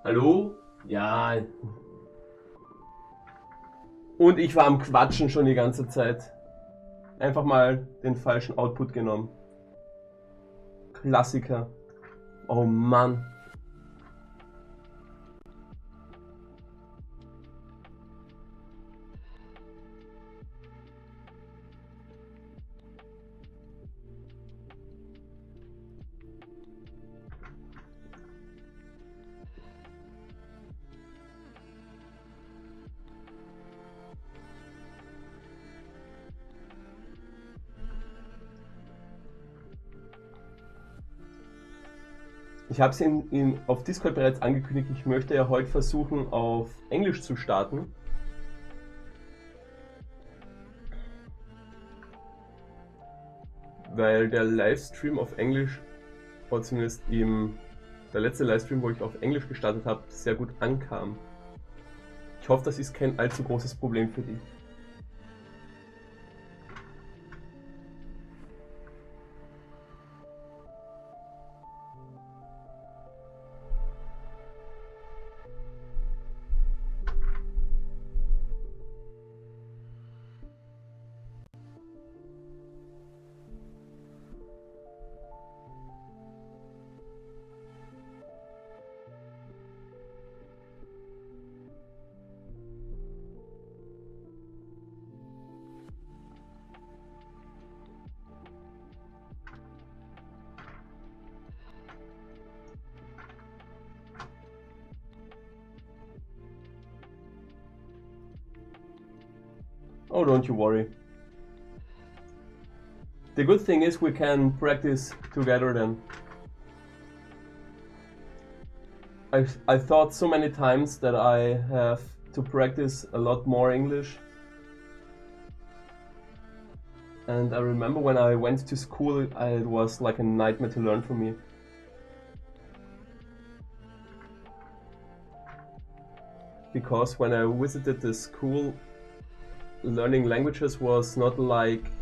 Hallo? Ja. Und ich war am Quatschen schon die ganze Zeit. Einfach mal den falschen Output genommen. Klassiker. Oh Mann. Ich habe es auf Discord bereits angekündigt, ich möchte ja heute versuchen auf Englisch zu starten. Weil der Livestream auf Englisch, oder zumindest der letzte Livestream, wo ich auf Englisch gestartet habe, sehr gut ankam. Ich hoffe, das ist kein allzu großes Problem für dich. Oh, don't you worry. The good thing is we can practice together then. I thought so many times that I have to practice a lot more English. And I remember when I went to school, it was like a nightmare to learn for me. Because when I visited the school, learning languages was not like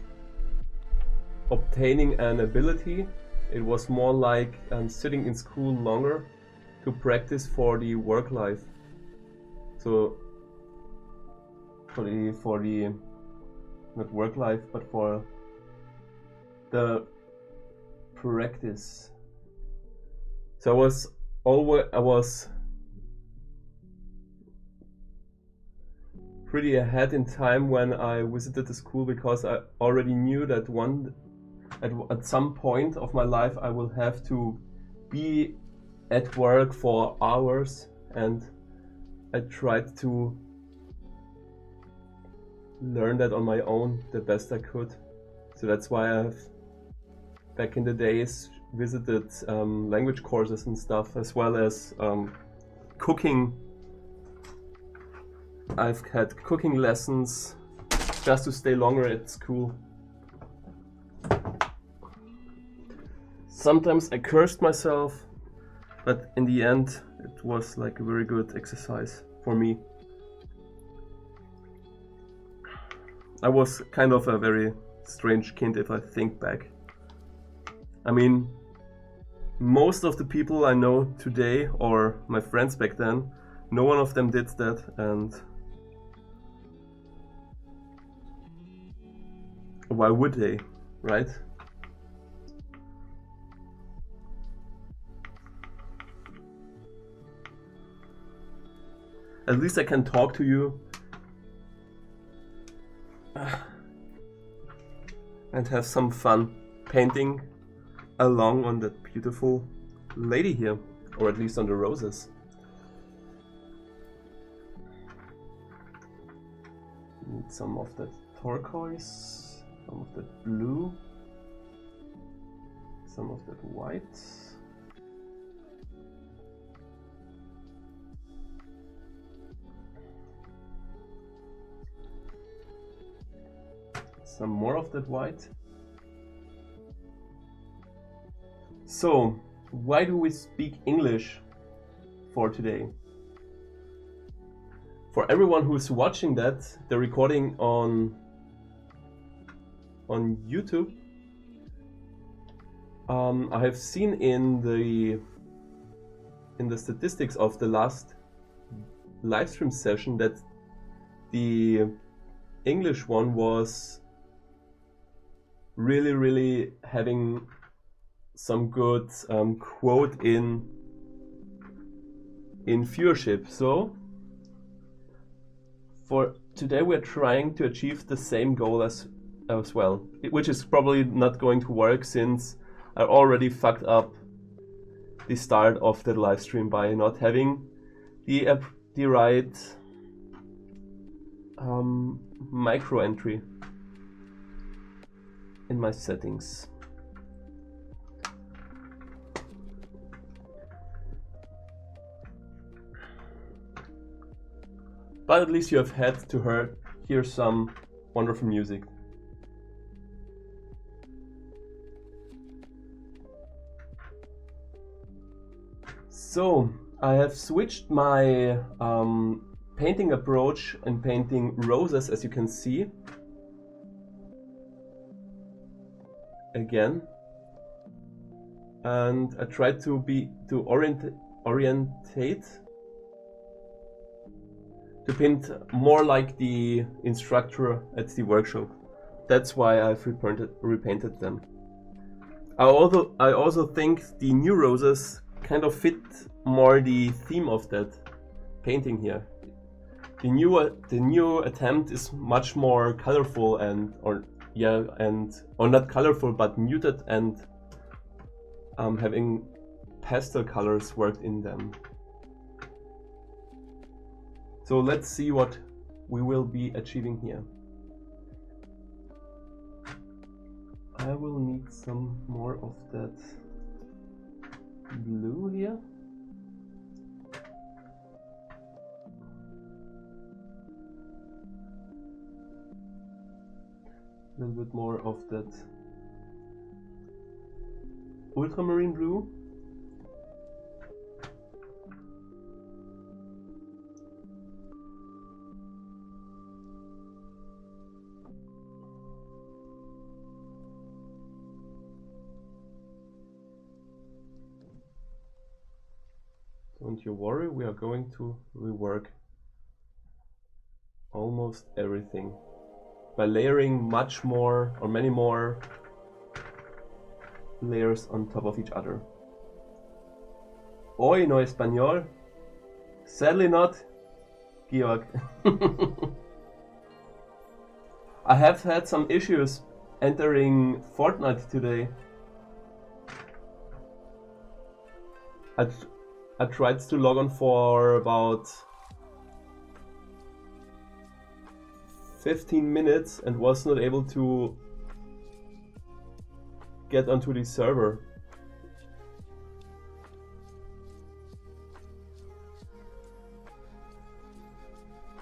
obtaining an ability. It was more like sitting in school longer to practice for the work life. So for the not work life, but for the practice. So I was pretty ahead in time when I visited the school, because I already knew that at some point of my life I will have to be at work for hours, and I tried to learn that on my own the best I could. So that's why I've back in the days visited language courses and stuff, as well as cooking. I've had cooking lessons just to stay longer at school. Sometimes I cursed myself, but in the end it was like a very good exercise for me. I was kind of a very strange kid if I think back. I mean, most of the people I know today, or my friends back then, no one of them did that, and why would they, right? At least I can talk to you and have some fun painting along on that beautiful lady here, or at least on the roses. Need some of that turquoise, some of that blue, some of that white. Some more of that white. So, why do we speak English for today? For everyone who's watching that, the recording on YouTube, I have seen in the in the statistics of the last live stream session that the English one was really having some good quote in viewership. So for today we're trying to achieve the same goal as well, which is probably not going to work since I already fucked up the start of the live stream by not having the right micro entry in my settings. But at least you have had to hear some wonderful music. So I have switched my painting approach and painting roses, as you can see. Again. And I tried to orientate to paint more like the instructor at the workshop. That's why I've repainted them. I also think the new roses kind of fit more the theme of that painting here. The new attempt is much more colorful or not colorful but muted and having pastel colors worked in them. So let's see what we will be achieving here. I will need some more of that blue here. A little bit more of that ultramarine blue. Don't you worry, we are going to rework almost everything by layering much more or many more layers on top of each other. Hoy no español? Sadly not, Georg. I have had some issues entering Fortnite today. I tried to log on for about 15 minutes and was not able to get onto the server.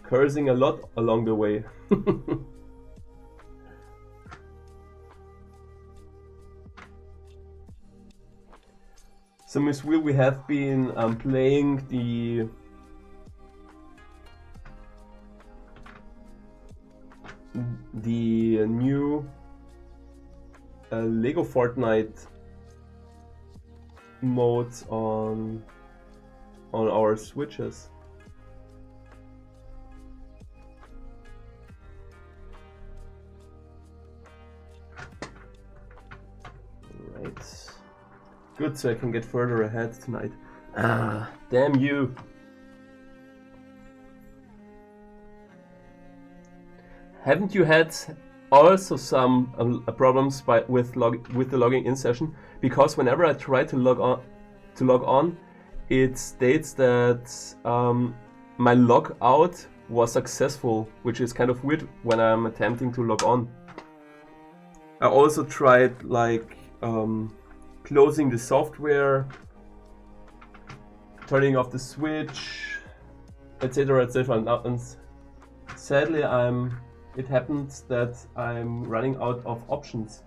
Cursing a lot along the way. So Miss Will, we have been playing the new Lego Fortnite modes on our Switches. Right. Good, so I can get further ahead tonight. Ah, damn you! Haven't you had also some problems with the logging in session? Because whenever I try to log on, it states that my log out was successful, which is kind of weird when I'm attempting to log on. I also tried closing the software, turning off the switch, etc. And sadly it happens that I'm running out of options.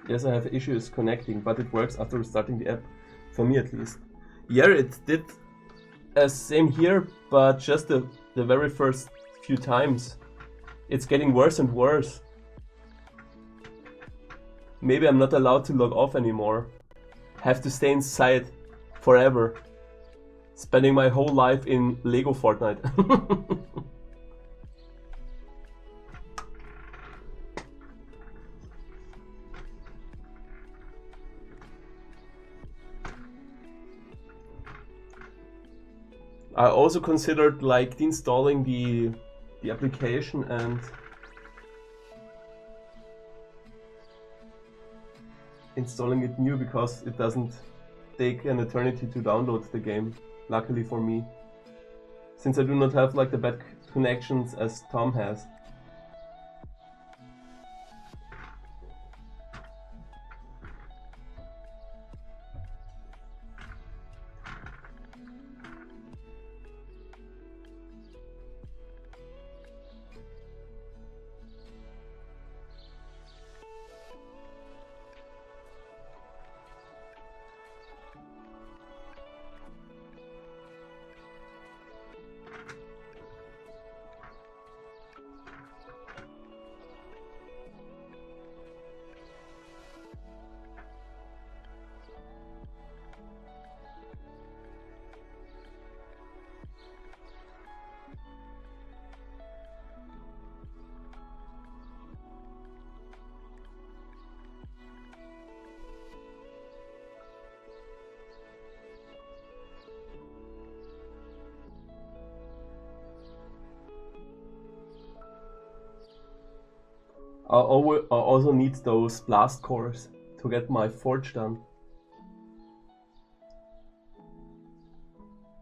Yes, I have issues connecting, but it works after restarting the app. For me at least. Yeah, it did. Same here, but just the very first few times. It's getting worse and worse. Maybe I'm not allowed to log off anymore. Have to stay inside forever. Spending my whole life in Lego Fortnite. I also considered like deinstalling the application and installing it new because it doesn't take an eternity to download the game, luckily for me. Since I do not have like the bad connections as Tom has. I also need those blast cores to get my forge done.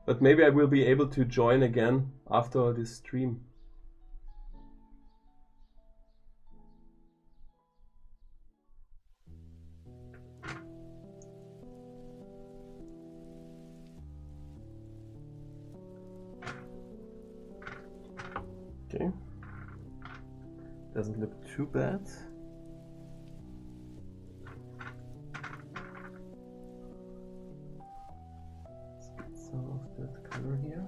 But maybe I will be able to join again after this stream. Okay. Doesn't look too bad. Let's get some of that color here.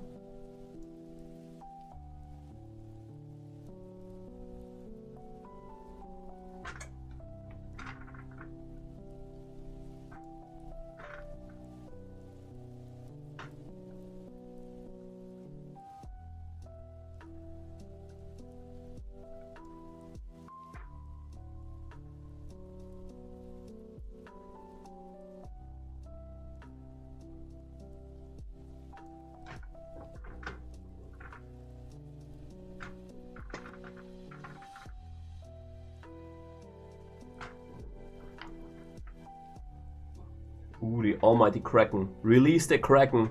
Ooh, the almighty Kraken. Release the Kraken.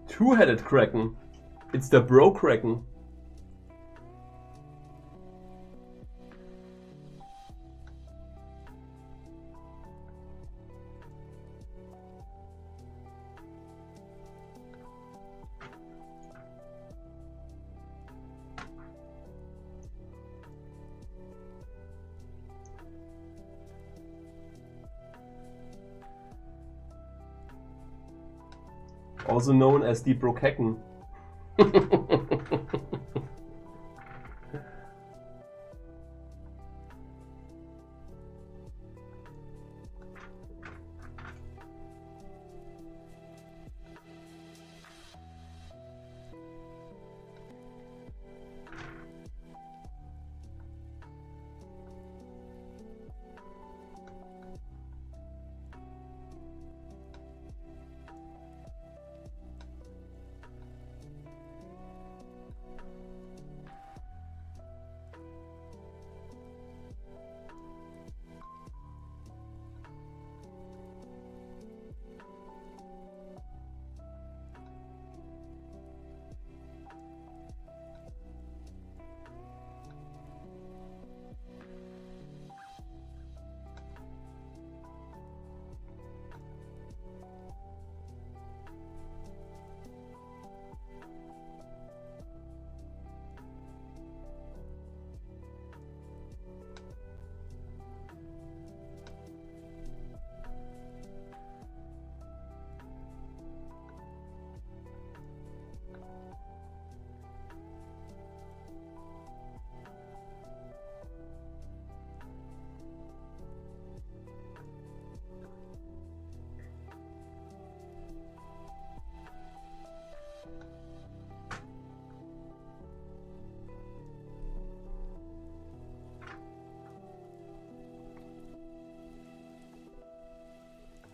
Two-headed Kraken. It's the bro Kraken. Also known as the Brokecken.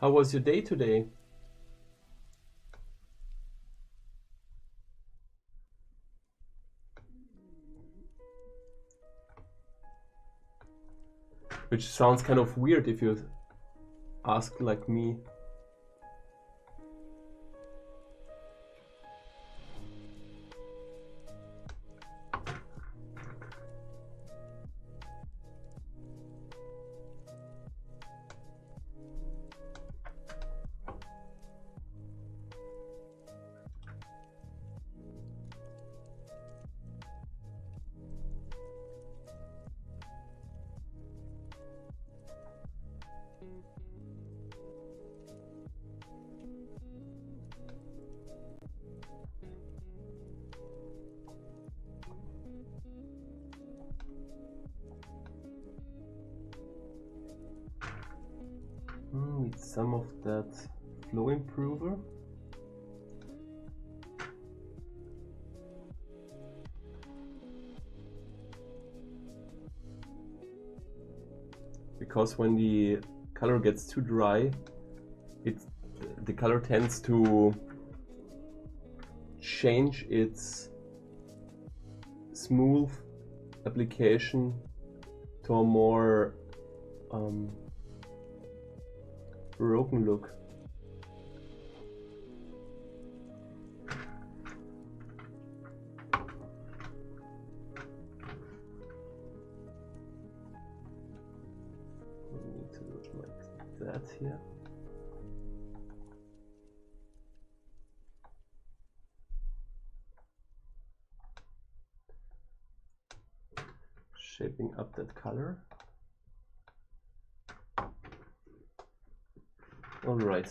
How was your day today? Which sounds kind of weird if you ask like me. Need some of that flow improver. Because when the color gets too dry, the color tends to change its smooth application to a more broken look. We need to look like that here. Shaping up that color. All right.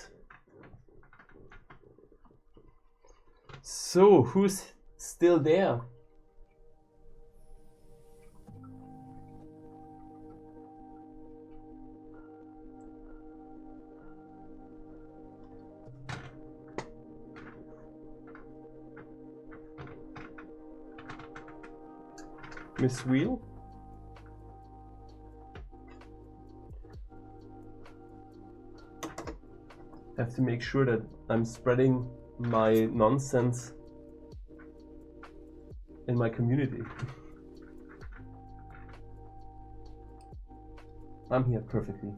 So, who's still there? Miss Wheel? I have to make sure that I'm spreading my nonsense in my community. I'm here perfectly.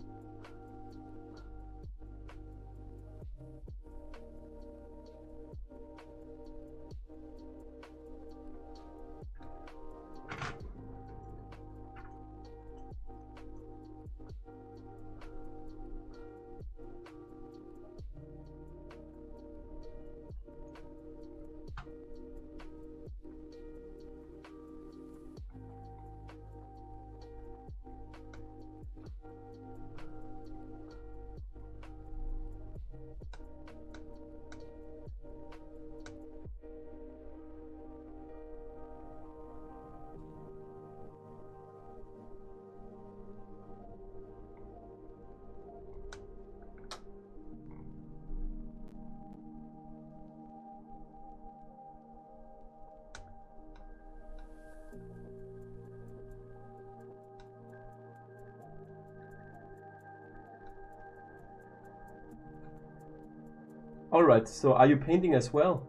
Alright, so are you painting as well?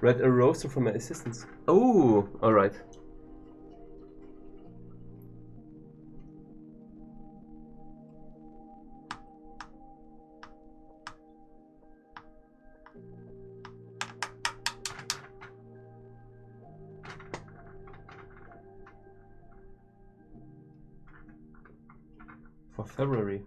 Read a roaster from my assistants. Oh, alright. of February.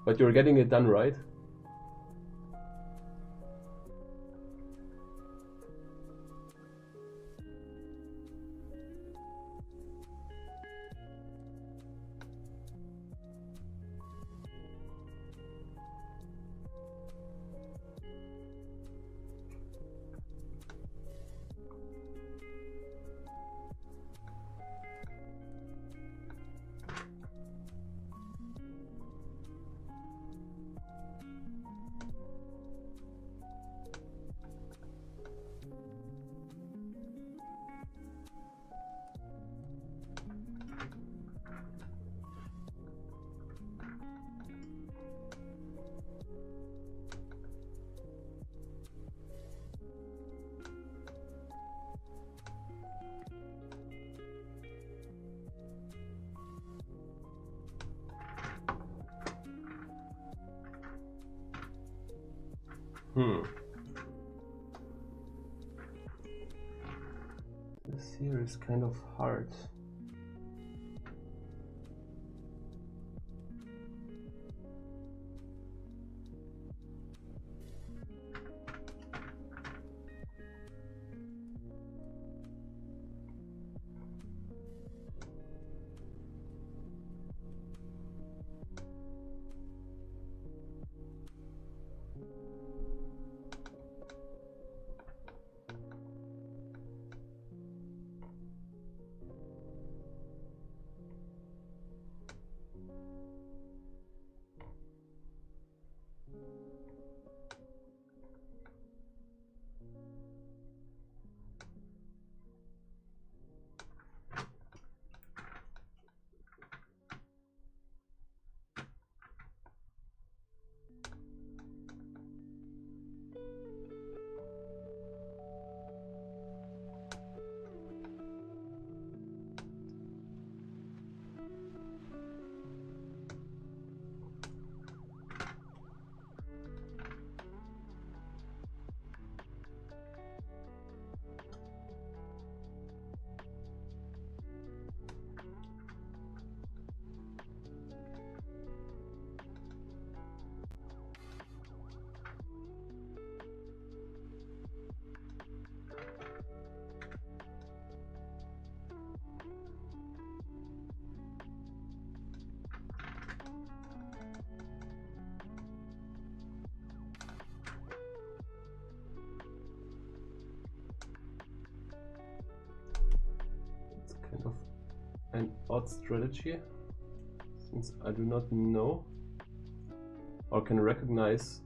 But you're getting it done, right? This here is kind of hard. Kind of an odd strategy, since I do not know or can recognize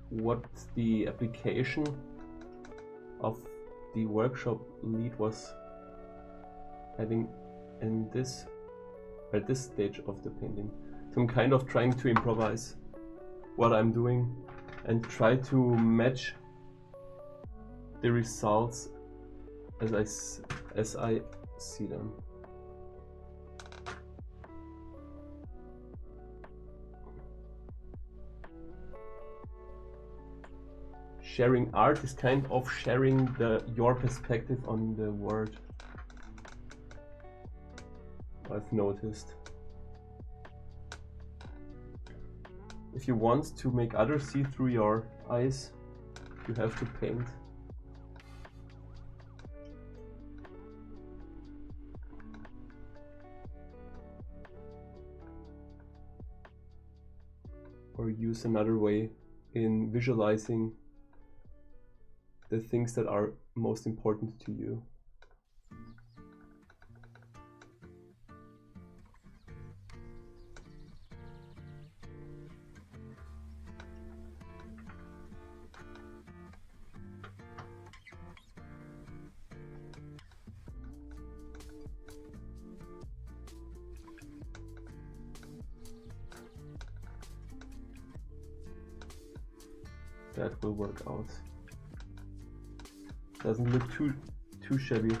what the application of the workshop lead was having in this at this stage of the painting. So I'm kind of trying to improvise what I'm doing and try to match the results as I see them. Sharing art is kind of sharing your perspective on the world, I've noticed. If you want to make others see through your eyes, you have to paint. Or use another way in visualizing the things that are most important to you. that will work out. Doesn't look too shabby.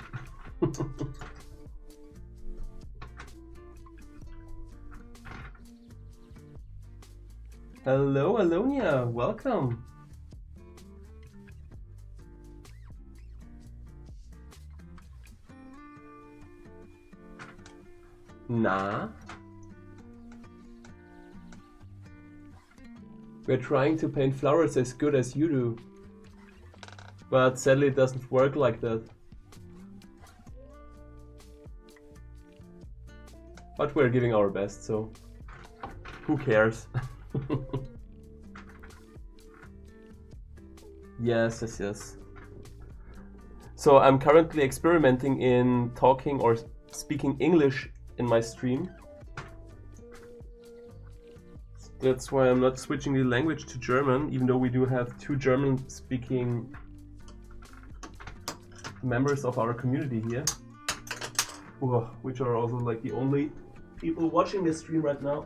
Hello, Alonia, welcome. Nah. We're trying to paint flowers as good as you do. But sadly it doesn't work like that. But we're giving our best, so who cares? Yes. So I'm currently experimenting in talking or speaking English in my stream. That's why I'm not switching the language to German, even though we do have 2 German-speaking members of our community here, which are also like the only people watching this stream right now.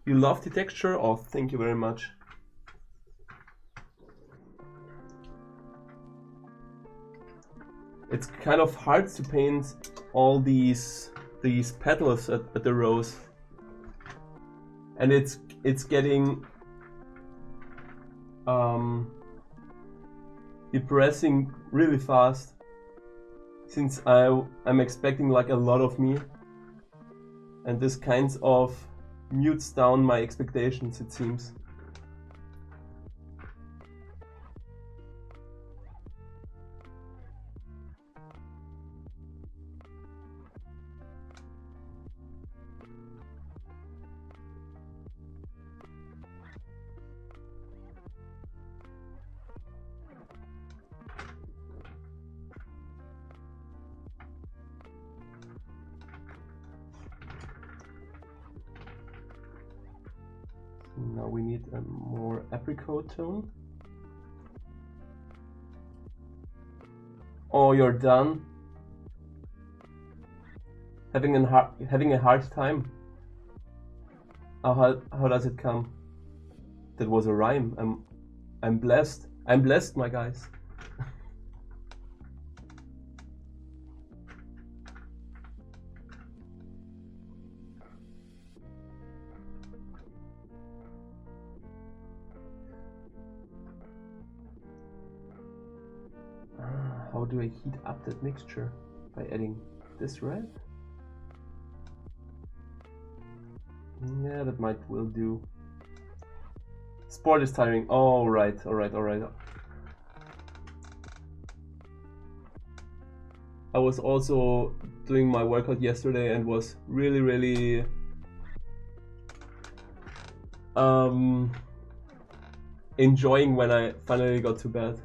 You love the texture? Oh, thank you very much. It's kind of hard to paint all these petals at the rose, and it's getting depressing really fast, since I'm expecting like a lot of me, and this kind of mutes down my expectations, it seems. Now we need a more apricot tone. Oh, you're done? Having a hard time? How does it come? That was a rhyme. I'm blessed. I'm blessed, my guys. How do I heat up that mixture? By adding this red? Yeah, that will do. Sport is tiring. Oh, right, alright. I was also doing my workout yesterday and was really enjoying when I finally got to bed.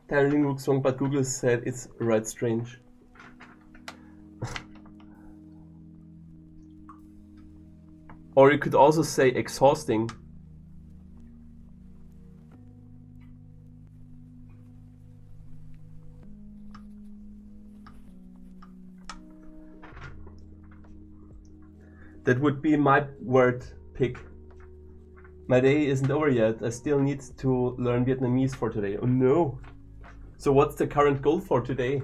Tiring looks wrong, but Google said it's right strange. Or you could also say exhausting. That would be my word pick. My day isn't over yet. I still need to learn Vietnamese for today. Oh no! So what's the current goal for today?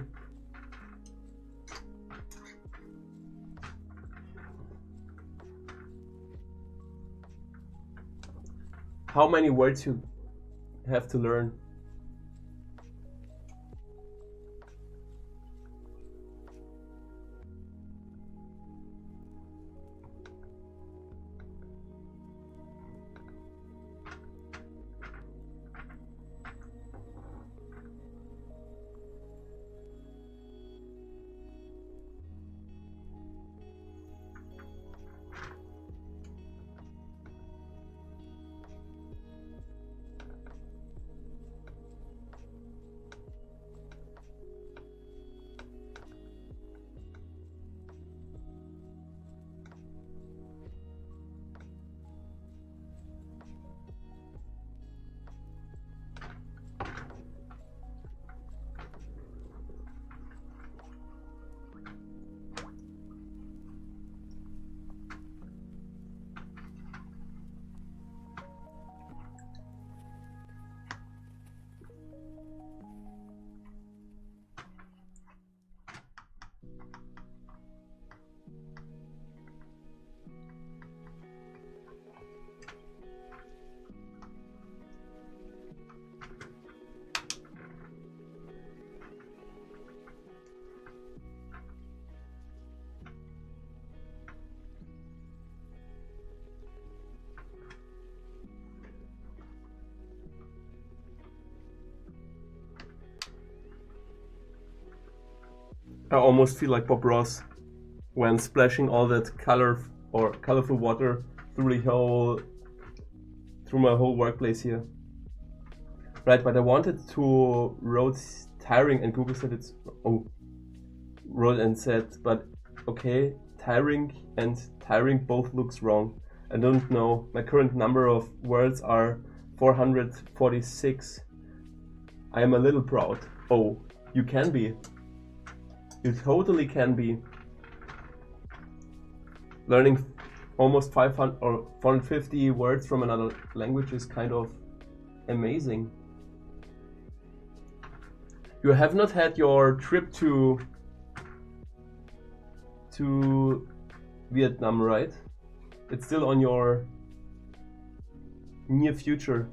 How many words you have to learn? I almost feel like Bob Ross when splashing all that colorful water through my whole workplace here. Right, but I wanted to wrote tiring, and Google said it's wrote and said, but okay, tiring and tiring both looks wrong. I don't know. My current number of words are 446. I am a little proud. Oh, you can be. You totally can be. Learning almost 500 or 450 words from another language is kind of amazing. You have not had your trip to Vietnam, right? It's still on your near future.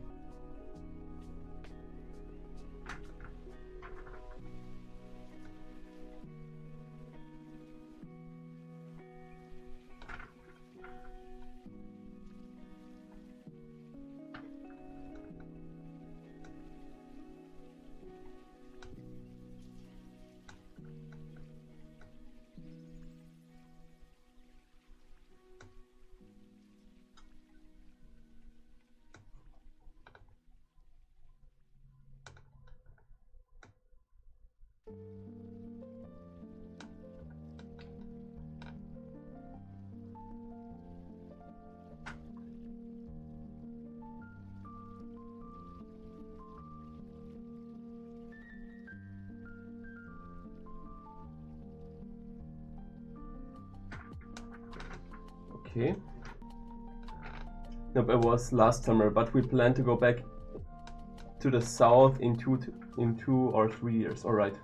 Okay. Nope, it was last summer, but we plan to go back to the south in 2 or 3 years. All right.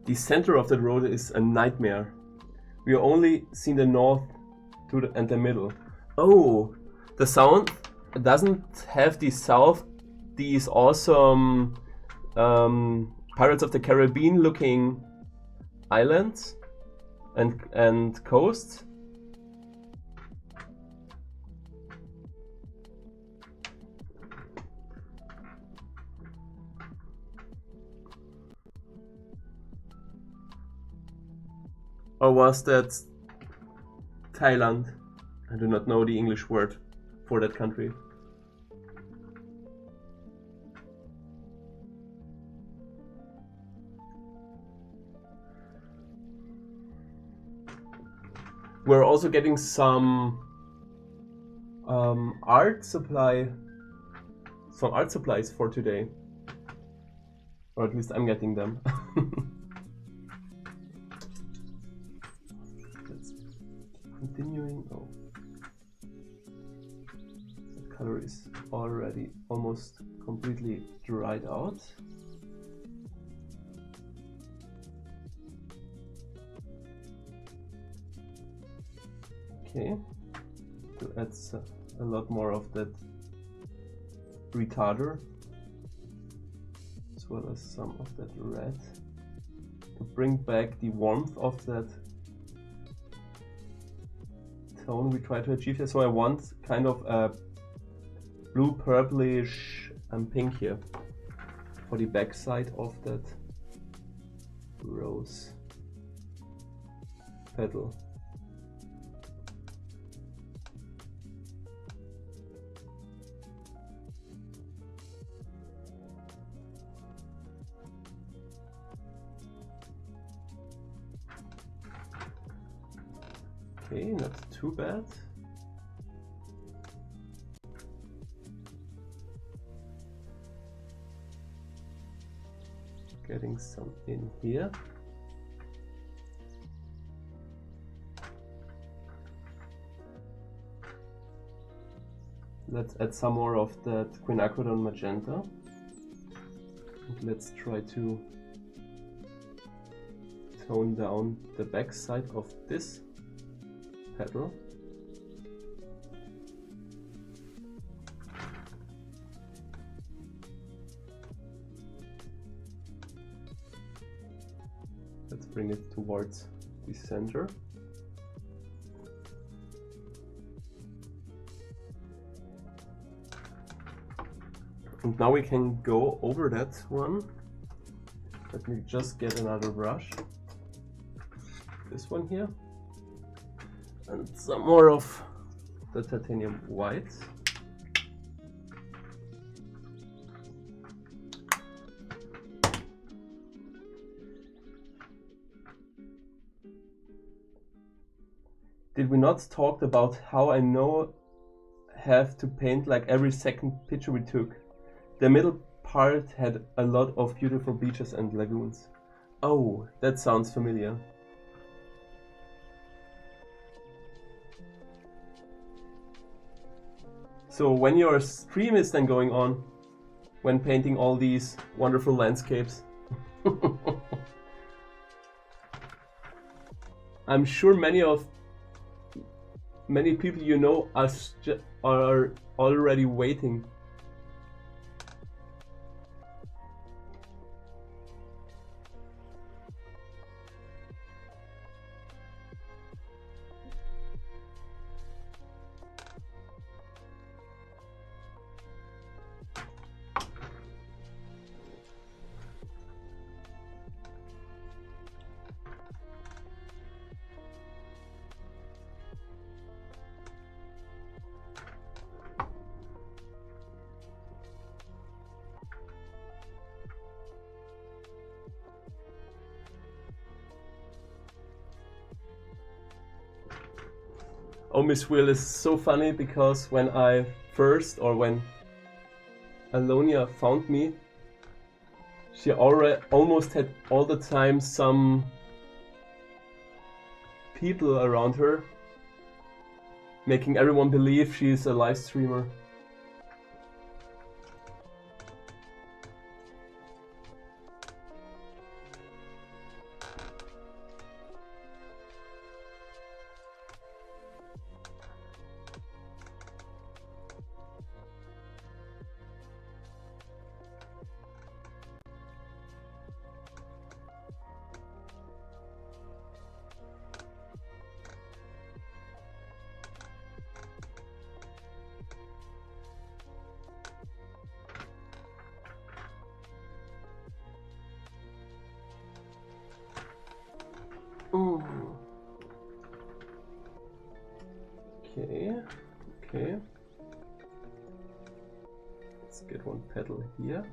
The center of that road is a nightmare. We only see the north and the middle. Oh, the sound doesn't have the south, these awesome Pirates of the Caribbean looking islands and coasts. Or was that Thailand? I do not know the English word for that country. We're also getting some art supplies for today. Or at least I'm getting them. Continuing. Oh, the color is already almost completely dried out. Okay, to add a lot more of that retarder, as well as some of that red, to bring back the warmth of that tone we try to achieve here. So I want kind of a blue purplish and pink here for the back side of that rose petal. Okay, not too bad. Getting some in here. Let's add some more of that quinacridone magenta. And let's try to tone down the back side of this petal. Let's bring it towards the center. And now we can go over that one. Let me just get another brush. This one here. And some more of the titanium white. Did we not talk about how I now have to paint like every second picture we took? The middle part had a lot of beautiful beaches and lagoons. Oh, that sounds familiar. So when your stream is then going on, when painting all these wonderful landscapes, I'm sure many people you know are already waiting. Oh, Miss Will is so funny because when Alonia found me, she already almost had all the time some people around her, making everyone believe she's a live streamer. Okay. Let's get one petal here.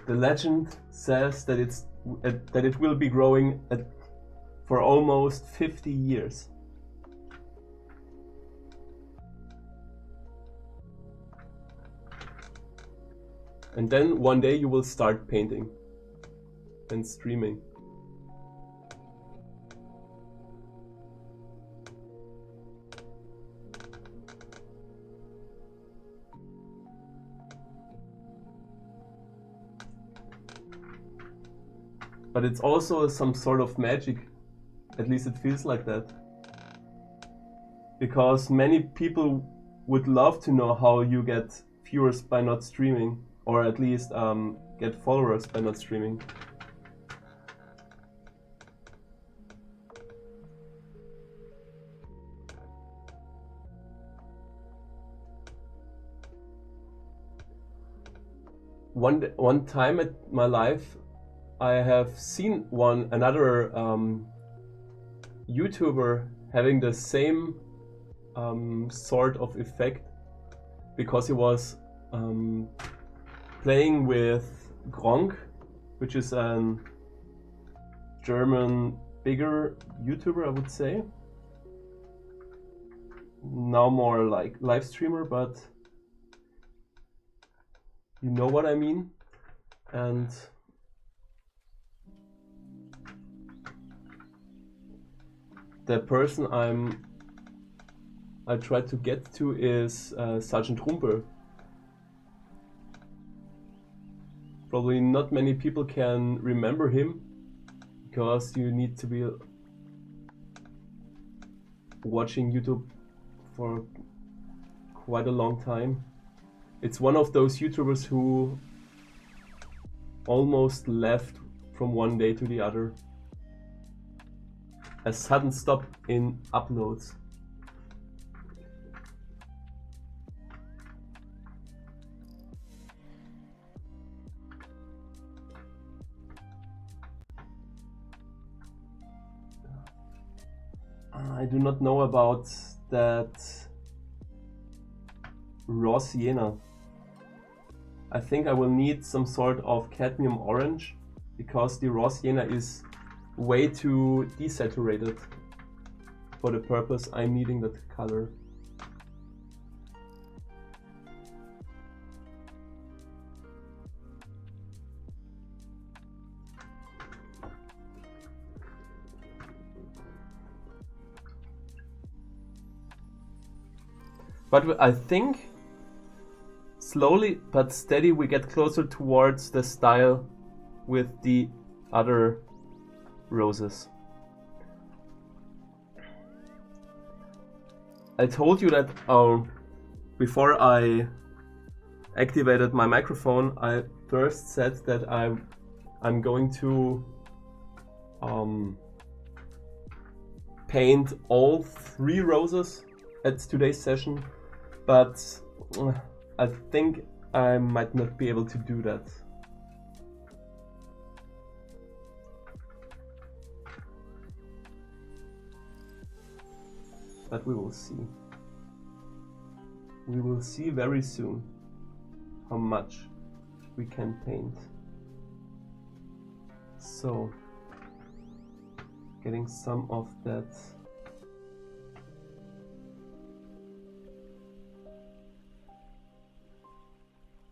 The legend says that it will be growing for almost 50 years. And then one day you will start painting and streaming. But it's also some sort of magic. At least it feels like that. because many people would love to know how you get viewers by not streaming, or at least get followers by not streaming. One time in my life, I have seen another YouTuber having the same sort of effect, because he was playing with Gronk, which is a German bigger YouTuber, I would say. Now more like live streamer, but you know what I mean. And the person I try to get to is Sergeant Rumpel. Probably not many people can remember him, because you need to be watching YouTube for quite a long time. It's one of those YouTubers who almost left from one day to the other. A sudden stop in uploads. I do not know about that raw sienna. I think I will need some sort of cadmium orange, because the raw sienna is way too desaturated for the purpose I'm needing that color. But I think slowly but steady we get closer towards the style with the other roses. I told you that before I activated my microphone, I first said that I'm going to paint all 3 roses at today's session, but I think I might not be able to do that. But we will see. We will see very soon how much we can paint. So, getting some of that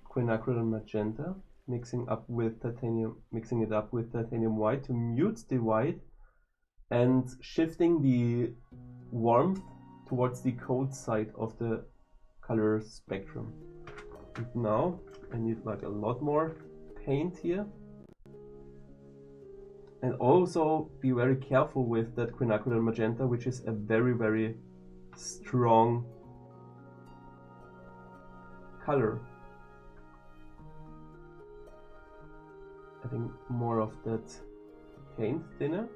quinacridone magenta, mixing it up with titanium white to mute the white and shifting the warmth towards the cold side of the color spectrum. And now I need like a lot more paint here. And also be very careful with that quinacridone magenta, which is a very, very strong color. Adding more of that paint thinner.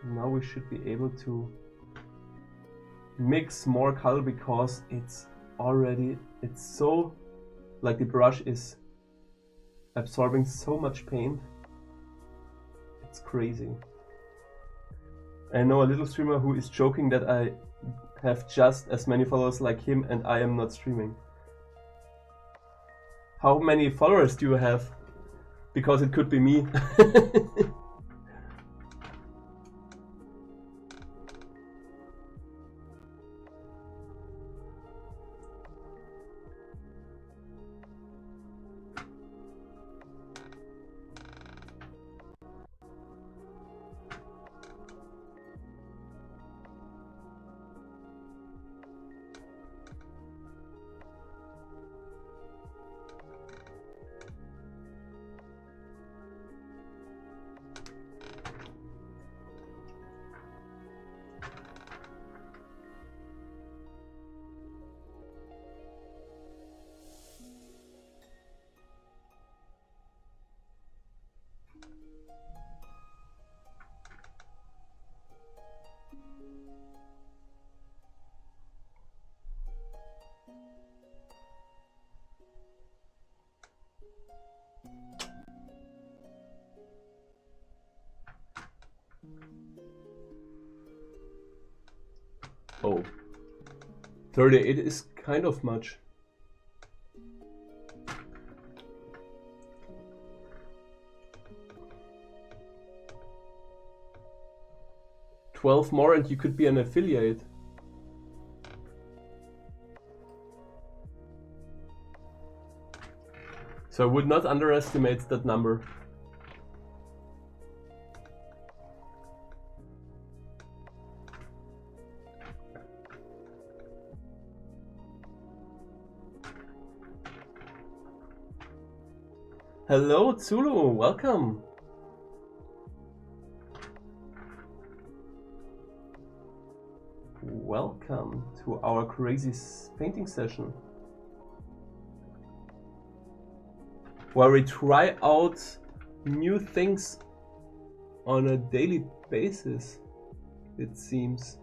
Now we should be able to mix more color, because it's so, like, the brush is absorbing so much paint. It's crazy. I know a little streamer who is joking that I have just as many followers like him and I am not streaming. How many followers do you have? Because it could be me. Oh, 38 is kind of much. $12 more and you could be an affiliate. So I would not underestimate that number. Hello Zulu, welcome. Welcome to our crazy painting session, where we try out new things on a daily basis, it seems.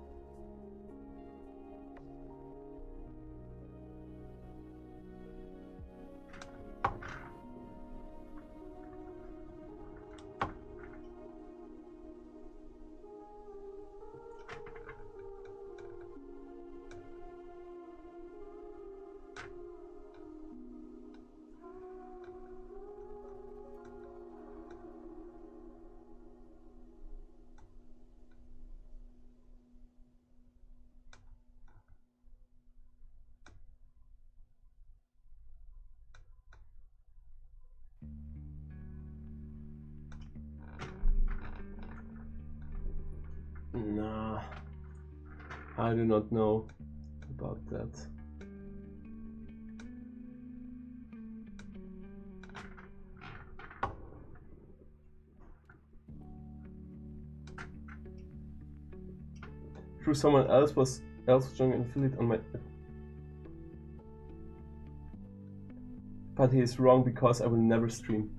Nah, I do not know about that. True, someone else was joining an affiliate on my... But he is wrong because I will never stream.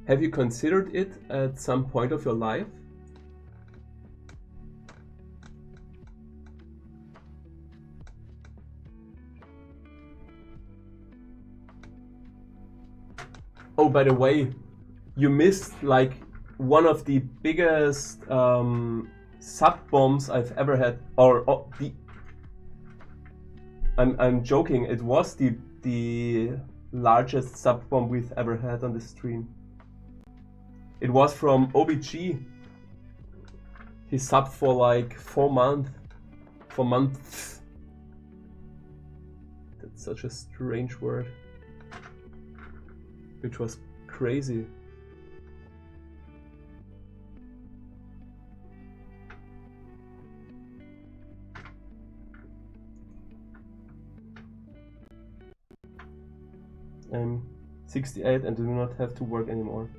Have you considered it at some point of your life? Oh, by the way, you missed like one of the biggest sub bombs I've ever had, or the... I'm joking. It was the largest sub bomb we've ever had on the stream. It was from OBG. He subbed for like 4 months. 4 months. That's such a strange word. Which was crazy. I'm 68 and do not have to work anymore.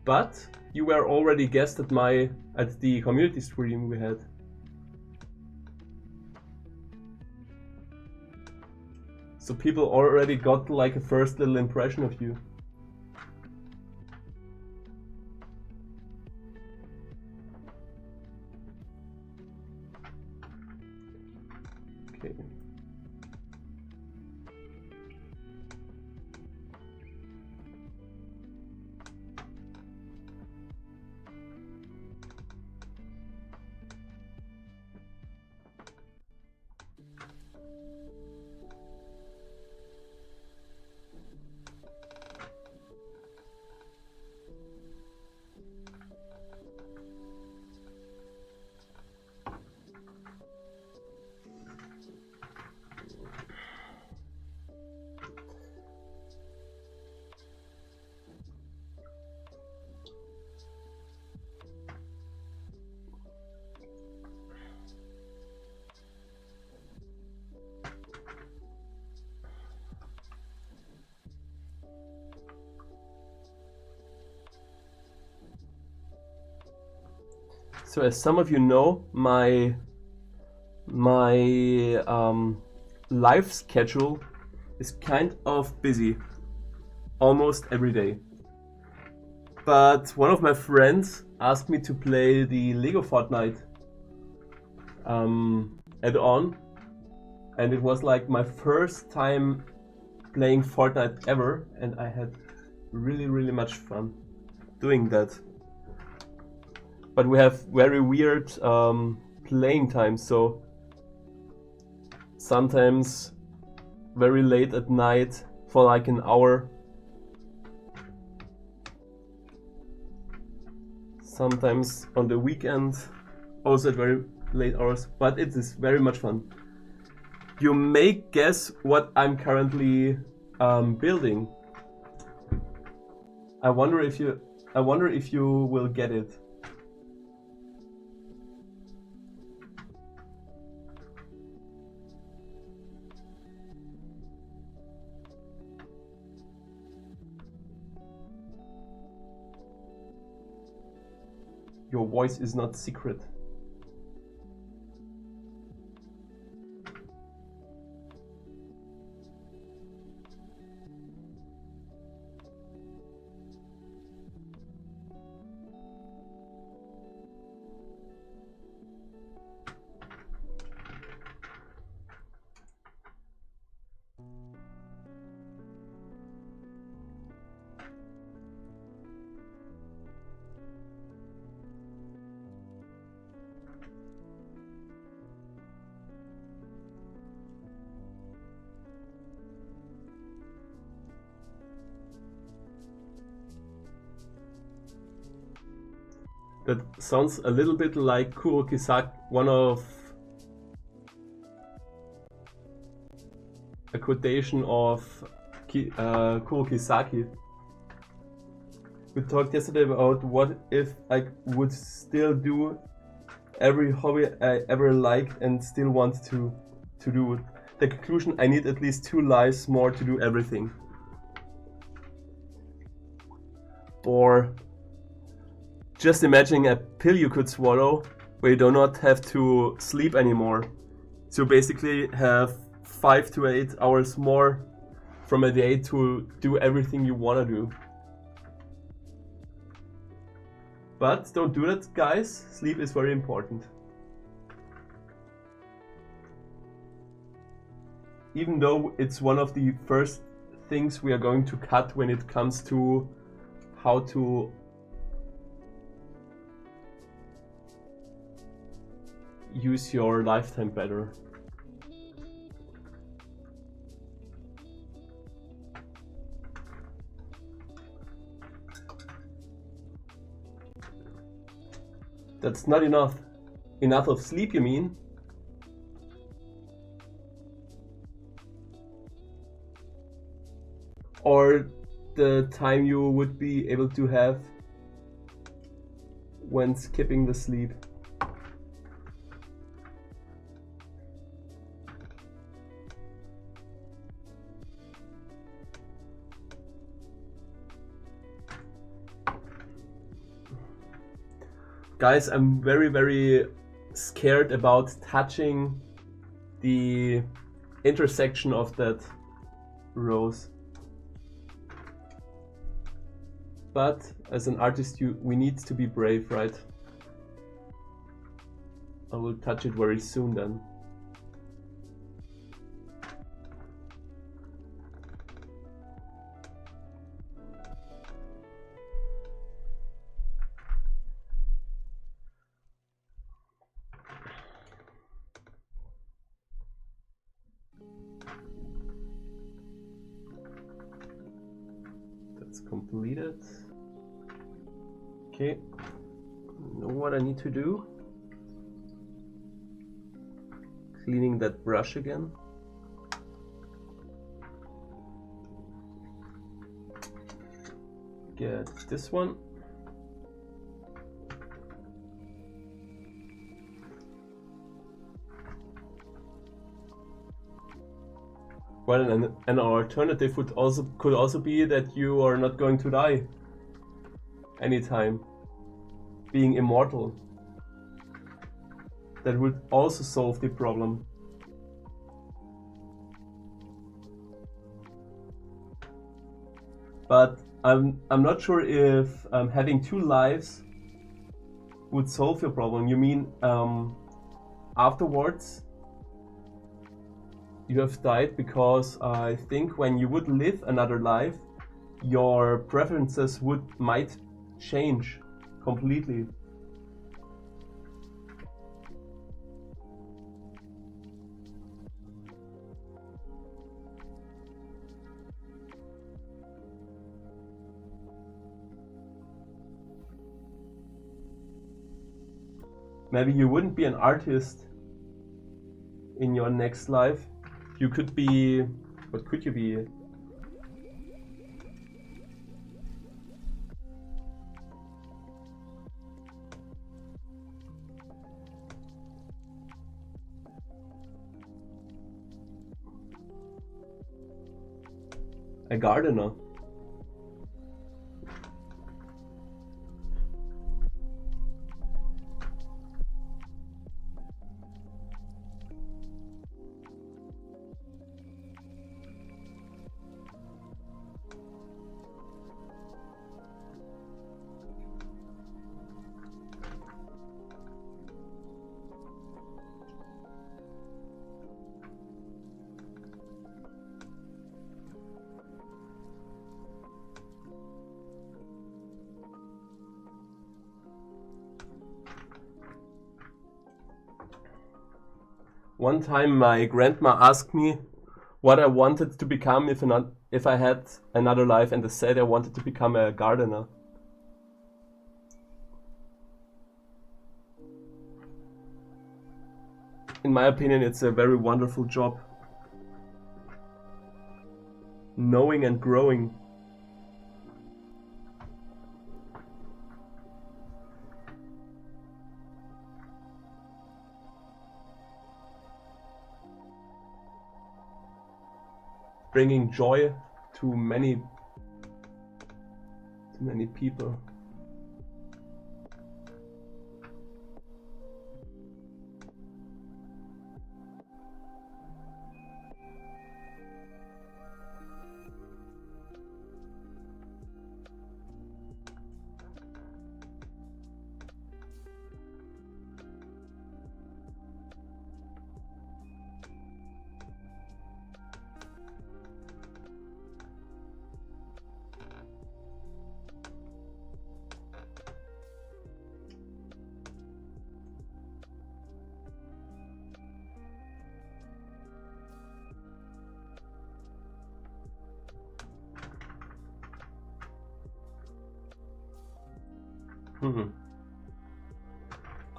But you were already guest at the community stream we had. So people already got like a first little impression of you. Okay. So as some of you know, my life schedule is kind of busy almost every day. But one of my friends asked me to play the Lego Fortnite add-on, and it was like my first time playing Fortnite ever, and I had really much fun doing that. But we have very weird playing times, so sometimes very late at night for like an hour. Sometimes on the weekend, also at very late hours, but it is very much fun. You may guess what I'm currently building. I wonder if you will get it. Your voice is not secret. That sounds a little bit like Kurokisaki, one of a quotation of Kurokisaki. We talked yesterday about what if I would still do every hobby I ever liked and still want to do it. The conclusion: I need at least 2 lives more to do everything. Or just imagine a pill you could swallow where you do not have to sleep anymore. So basically have 5 to 8 hours more from a day to do everything you want to do. But don't do that, guys. Sleep is very important. Even though it's one of the first things we are going to cut when it comes to how to use your lifetime better. That's not enough. Enough of sleep, you mean? Or the time you would be able to have when skipping the sleep? Guys, I'm very scared about touching the intersection of that rose. But as an artist, we need to be brave, right? I will touch it very soon then. Completed. Okay, know what I need to do. Cleaning that brush again. Get this one. Well, an alternative could also be that you are not going to die anytime, being immortal. That would also solve the problem. But I'm not sure if having two lives would solve your problem. You mean afterwards you have died? Because I think when you would live another life, your preferences might change completely. Maybe you wouldn't be an artist in your next life. You could be... what could you be? A gardener. One time my grandma asked me what I wanted to become if I had another life, and I said I wanted to become a gardener. In my opinion, it's a very wonderful job. Knowing and growing. Bringing joy to many people.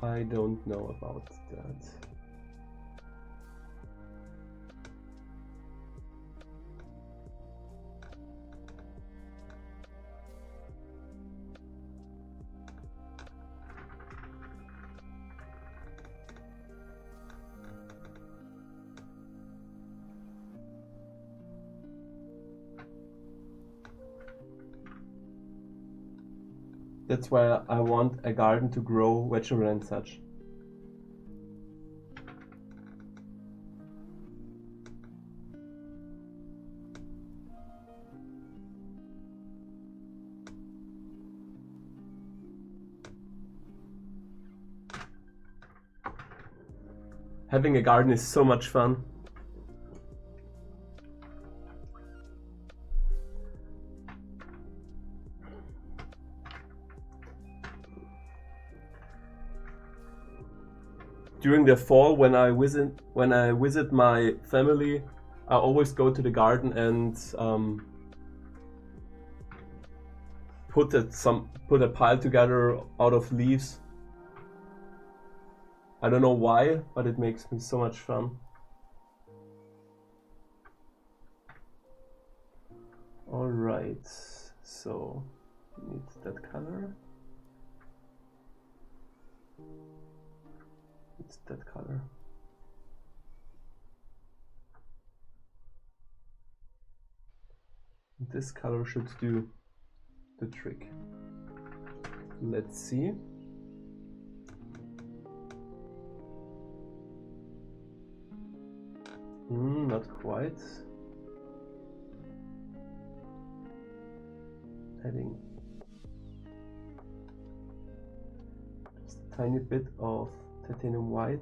I don't know about that. That's why I want a garden to grow vegetables and such. Having a garden is so much fun. During the fall, when I visit my family, I always go to the garden and put a pile together out of leaves. I don't know why, but it makes me so much fun. All right, so need that color. It's that color. This color should do the trick. Let's see. Not quite. adding just a tiny bit of titanium white.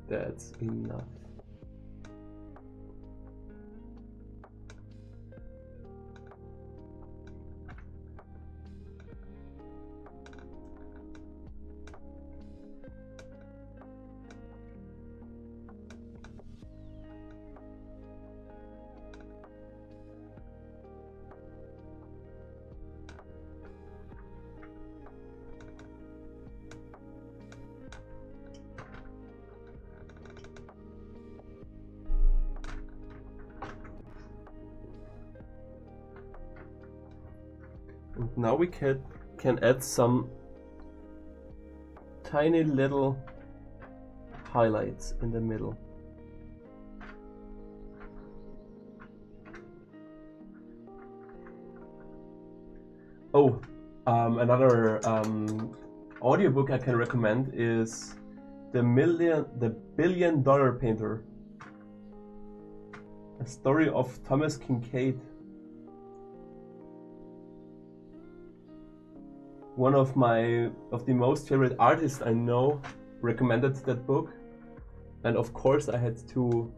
That's enough. And now we can add some tiny little highlights in the middle. Oh, another audiobook I can recommend is The Billion Dollar Painter, a story of Thomas Kincaid. One of the most favorite artists I know recommended that book, and of course I had to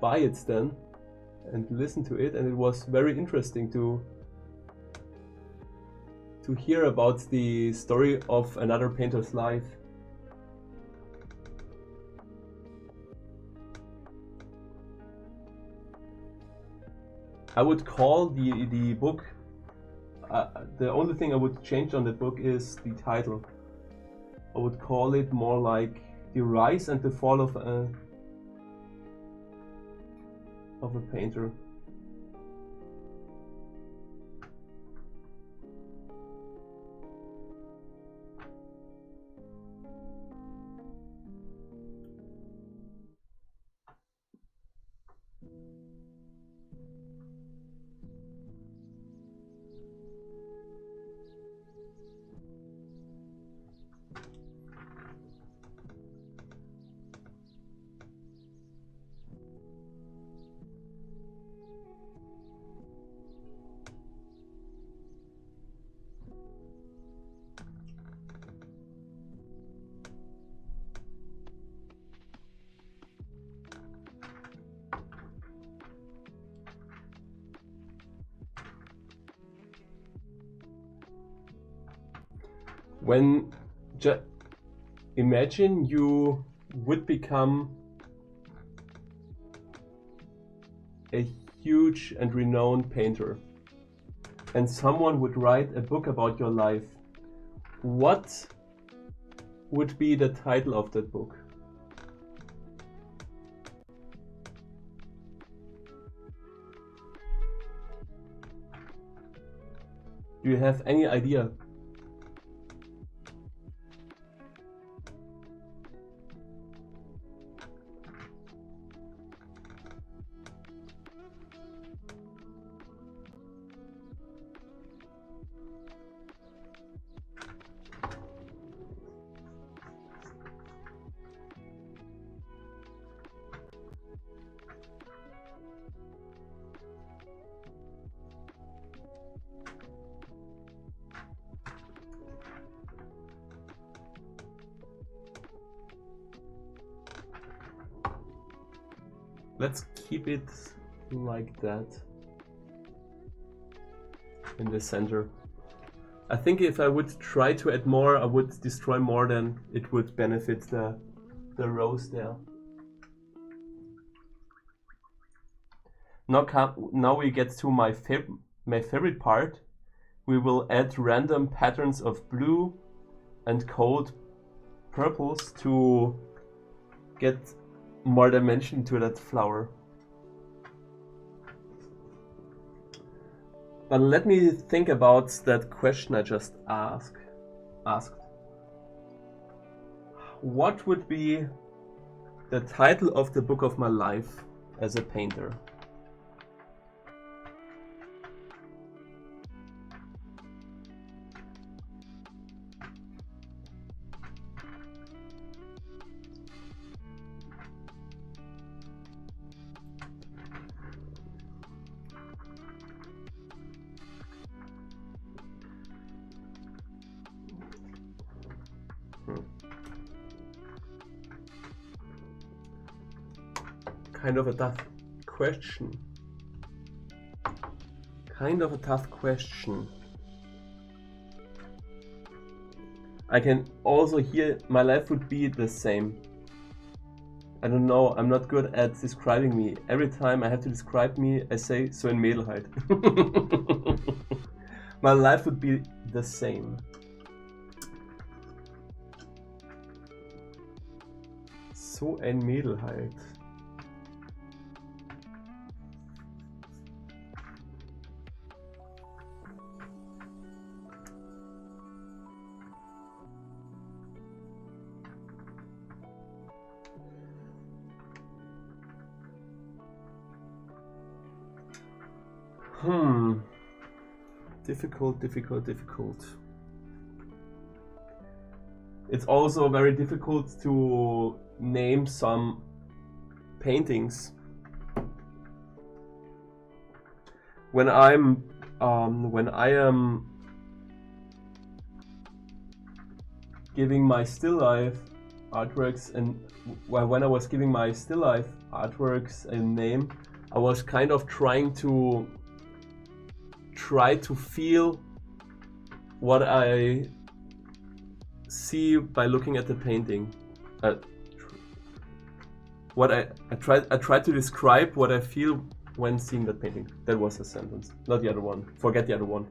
buy it then and listen to it, and it was very interesting to hear about the story of another painter's life. I would call the book, the only thing I would change on the book is the title. I would call it more like The Rise and the Fall of a Painter. Imagine you would become a huge and renowned painter, and someone would write a book about your life. What would be the title of that book? Do you have any idea? Let's keep it like that in the center. I think if I would try to add more, I would destroy more than it would benefit the rows there. Now we get to my favorite part. We will add random patterns of blue and cold purples to get more dimension to that flower. But let me think about that question I just asked. What would be the title of the book of my life as a painter? Kind of a tough question. Kind of a tough question. I can also hear my life would be the same. I don't know, I'm not good at describing me. Every time I have to describe me, I say, so ein Mädel halt. My life would be the same. So ein Mädel halt. Difficult. It's also very difficult to name some paintings. When I am giving my still life artworks and when I was giving my still life artworks a name, I was kind of trying to feel what I see by looking at the painting. I tried to describe what I feel when seeing that painting. That was a sentence, not the other one. Forget the other one.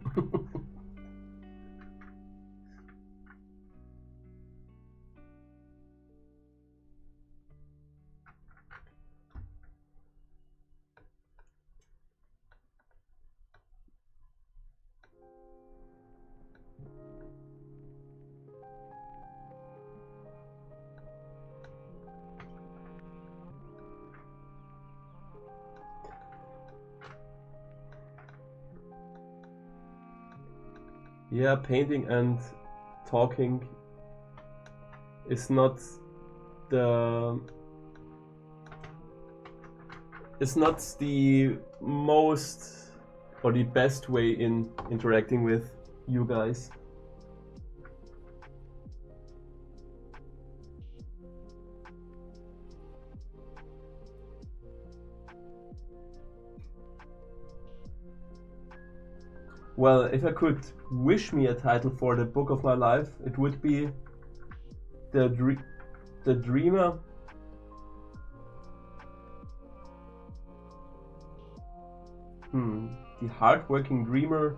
Yeah, painting and talking is not the most or the best way in interacting with you guys. Well, if I could wish me a title for the book of my life, it would be The Dreamer. The hard-working dreamer.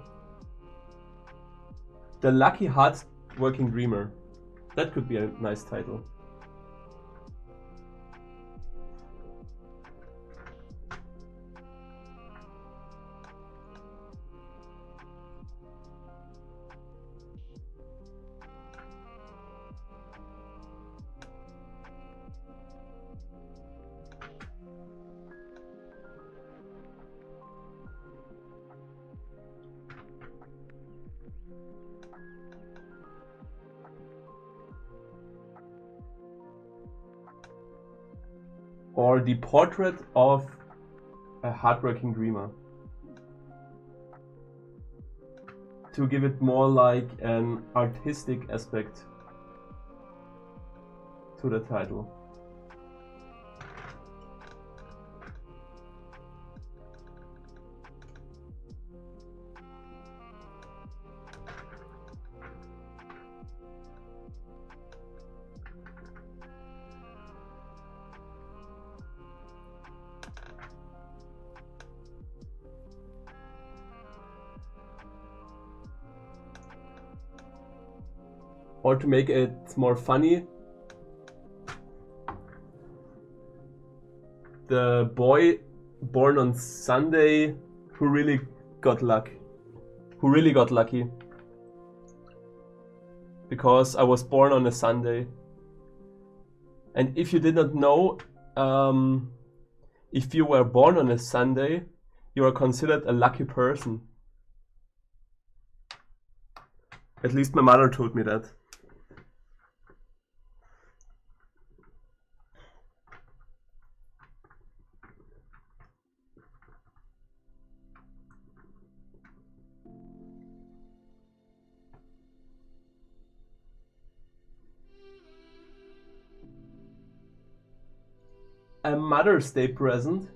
The lucky hard-working dreamer. That could be a nice title. Or The Portrait of a Hardworking Dreamer. To give it more like an artistic aspect to the title. Or to make it more funny, the boy born on Sunday who really got lucky. Because I was born on a Sunday. And if you did not know, if you were born on a Sunday, you are considered a lucky person. At least my mother told me that. Mother's Day present.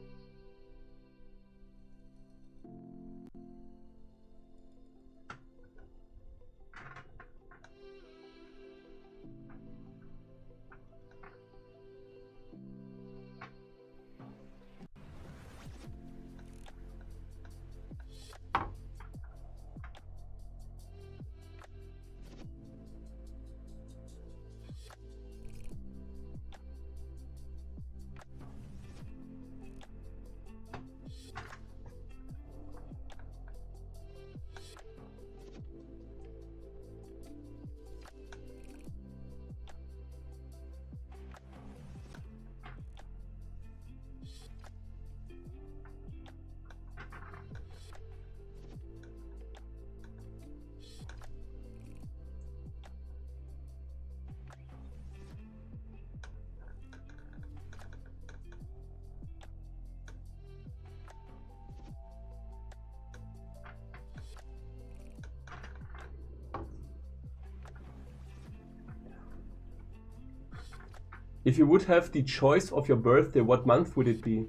If you would have the choice of your birthday, what month would it be?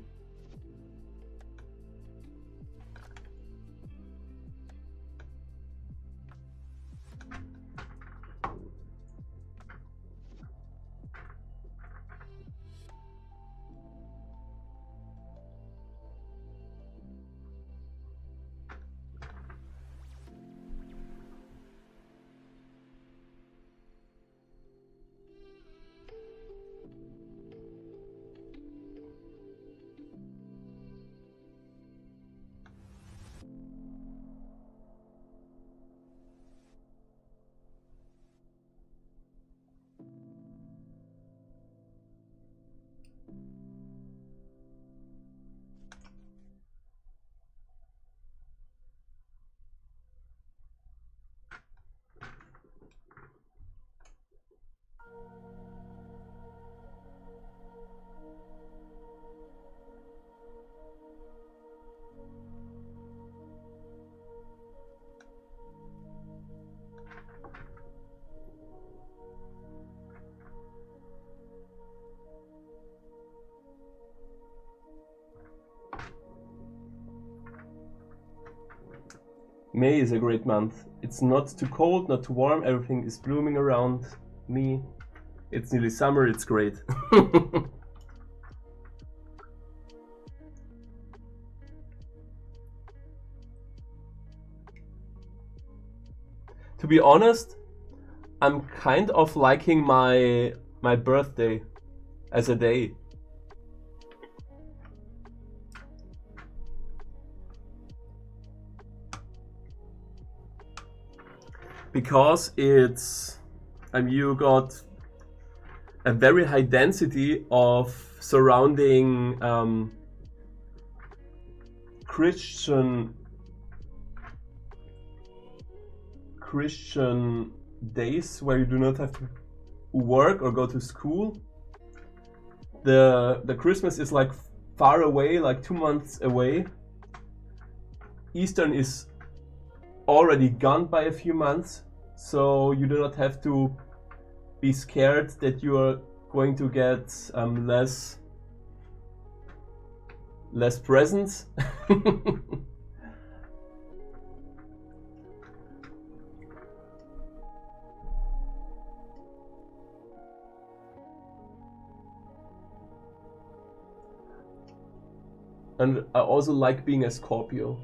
May is a great month. It's not too cold, not too warm, everything is blooming around me. It's nearly summer, it's great. To be honest, I'm kind of liking my birthday as a day. Because it's, you got a very high density of surrounding Christian days where you do not have to work or go to school. The Christmas is like far away, like 2 months away. Eastern is already gone by a few months, so you do not have to be scared that you are going to get less presents. And I also like being a Scorpio.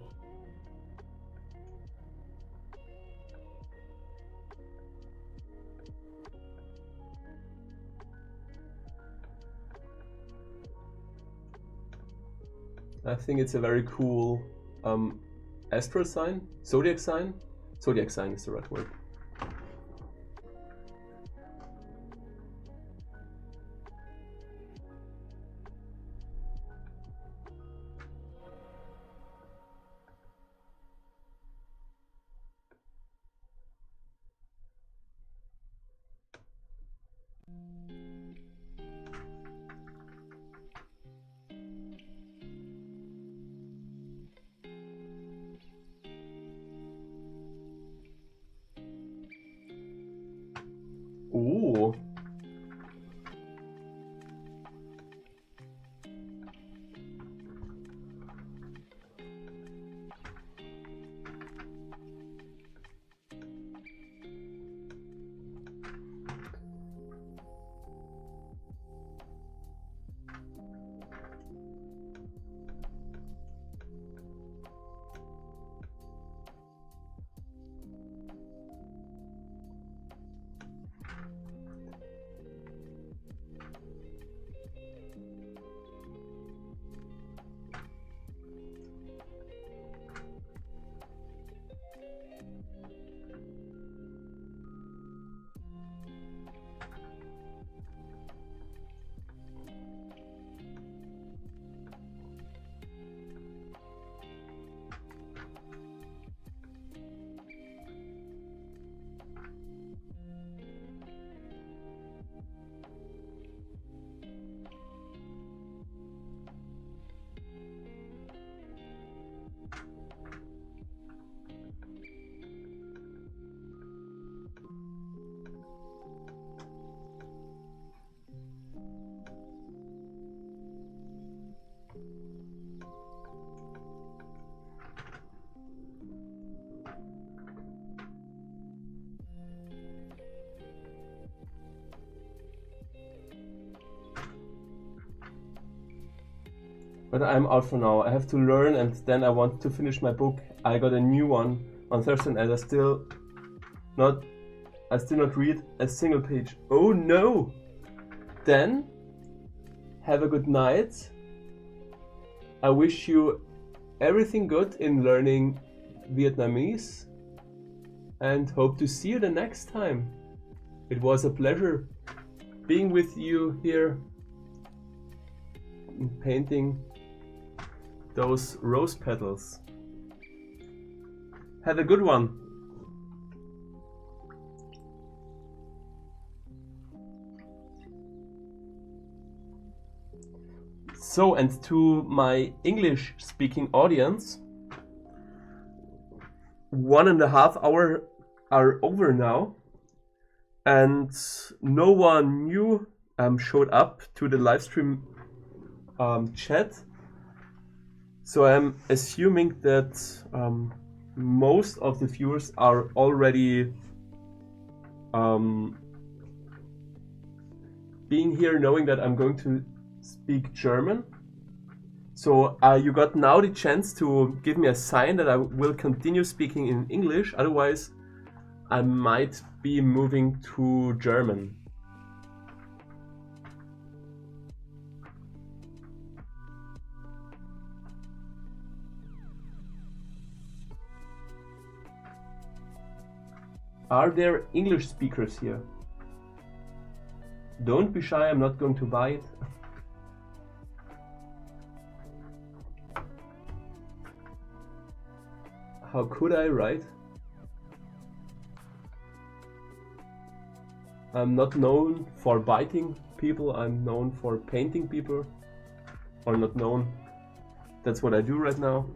I think it's a very cool astral sign, zodiac sign. Zodiac sign is the right word. but I'm out for now. I have to learn, and then I want to finish my book. I got a new one on Thursday, and I still not read a single page. Oh no! Then have a good night. I wish you everything good in learning Vietnamese, and hope to see you the next time. It was a pleasure being with you here and painting those rose petals. Have a good one. So, and to my English speaking audience, 1.5 hours are over now, and no one new showed up to the live stream chat. So I'm assuming that most of the viewers are already being here, knowing that I'm going to speak German. So you got now the chance to give me a sign that I will continue speaking in English. Otherwise, I might be moving to German. Are there English speakers here? Don't be shy, I'm not going to buy it. How could I, right? I'm not known for biting people, I'm known for painting people. Or not known. That's what I do right now.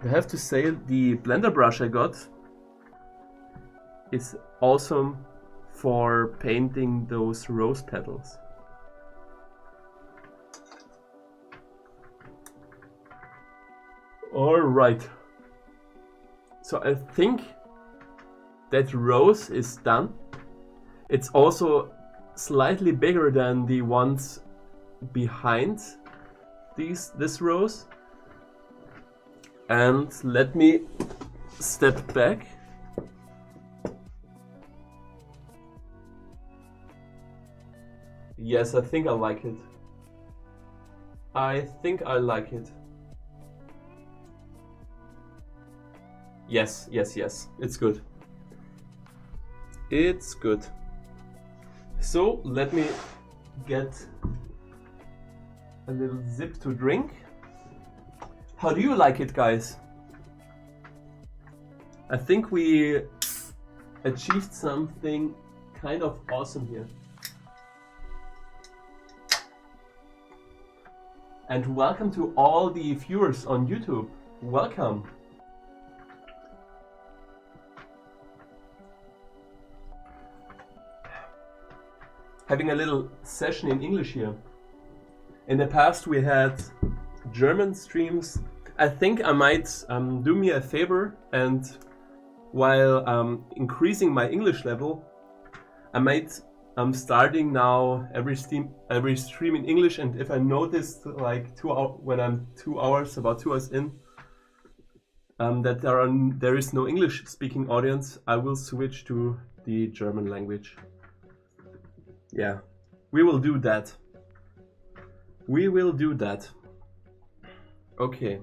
I have to say, the blender brush I got is awesome for painting those rose petals. Alright, so I think that rose is done. It's also slightly bigger than the ones behind this rose. And let me step back. Yes, I think I like it. I think I like it. Yes, yes, yes. It's good. It's good. So let me get a little sip to drink. How do you like it, guys? I think we achieved something kind of awesome here. And welcome to all the viewers on YouTube. Welcome. Having a little session in English here. In the past we had German streams. I think I might do me a favor, and while increasing my English level, I might starting now every stream in English. And if I notice like when I'm 2 hours, about 2 hours in, that there is no English speaking audience, I will switch to the German language. Yeah, we will do that. We will do that. Okay.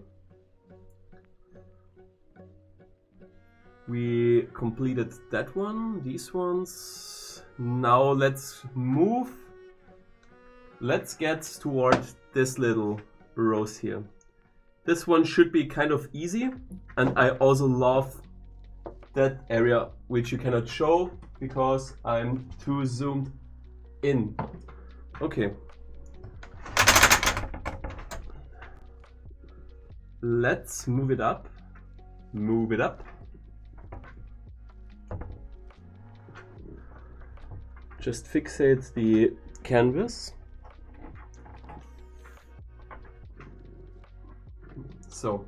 We completed that one, these ones. Now let's move. Let's get toward this little rose here. This one should be kind of easy, and I also love that area which you cannot show because I'm too zoomed in. Okay. Let's move it up. Move it up. Just fixate the canvas. So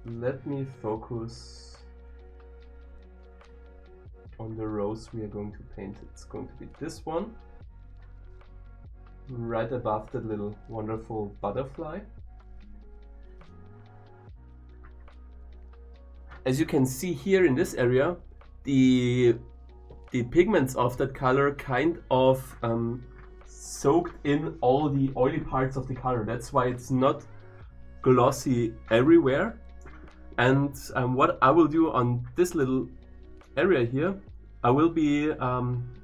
let me focus on the rose we are going to paint. It's going to be this one, right above that little wonderful butterfly. As you can see here in this area, the pigments of that color kind of soaked in all the oily parts of the color. That's why it's not glossy everywhere. And what I will do on this little area here, I will be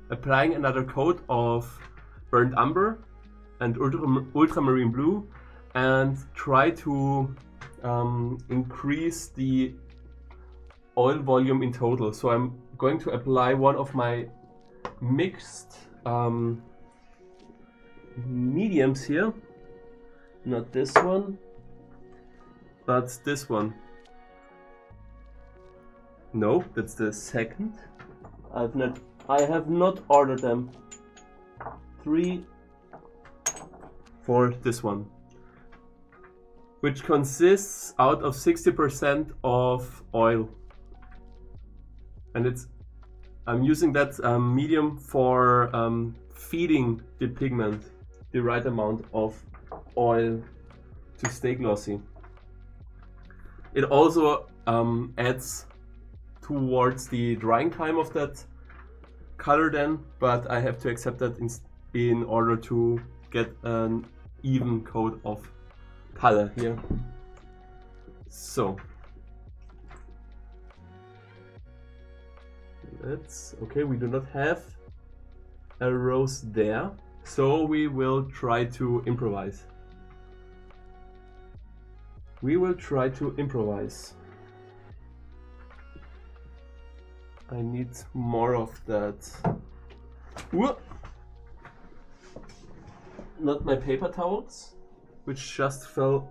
applying another coat of burnt umber and ultramarine blue and try to increase the oil volume in total. So I'm going to apply one of my mixed mediums here, not this one, but this one. No, that's the second. I have not ordered them. 3 for this one, which consists out of 60% of oil. And I'm using that medium for feeding the pigment the right amount of oil to stay glossy. It also adds towards the drying time of that color then, but I have to accept that in order to get an even coat of color here. So okay, we do not have a rose there, so we will try to improvise. I need more of that. Whoa! Not my paper towels, which just fell.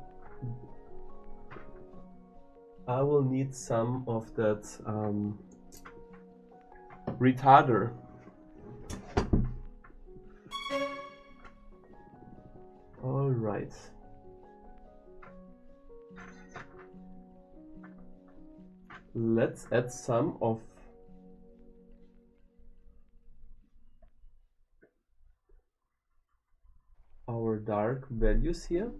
I will need some of that retarder. All right. Let's add some of our dark values here.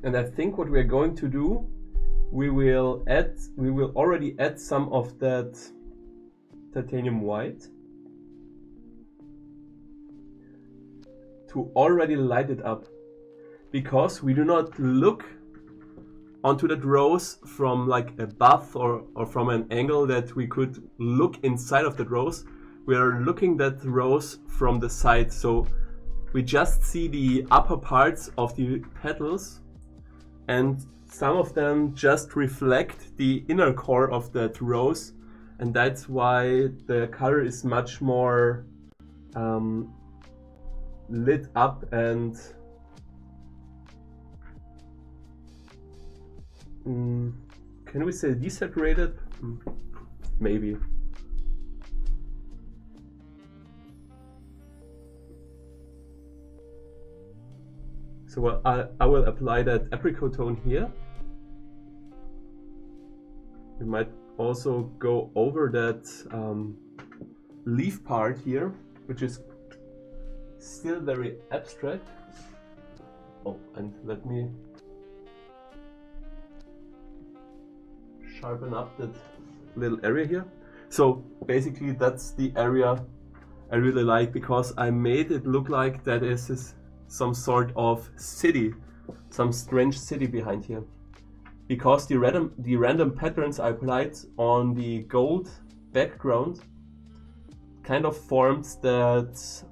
And I think what we're going to do, we will already add some of that titanium white to already light it up, because we do not look onto that rose from like above or from an angle that we could look inside of that rose. We are looking that rose from the side, so we just see the upper parts of the petals, and some of them just reflect the inner core of that rose, and that's why the color is much more lit up and can we say desaturated? Maybe. So I will apply that apricot tone here. We might also go over that leaf part here, which is still very abstract. Oh, and let me sharpen up that little area here. So basically that's the area I really like, because I made it look like that is some sort of city, some strange city behind here. Because the random patterns I applied on the gold background kind of forms that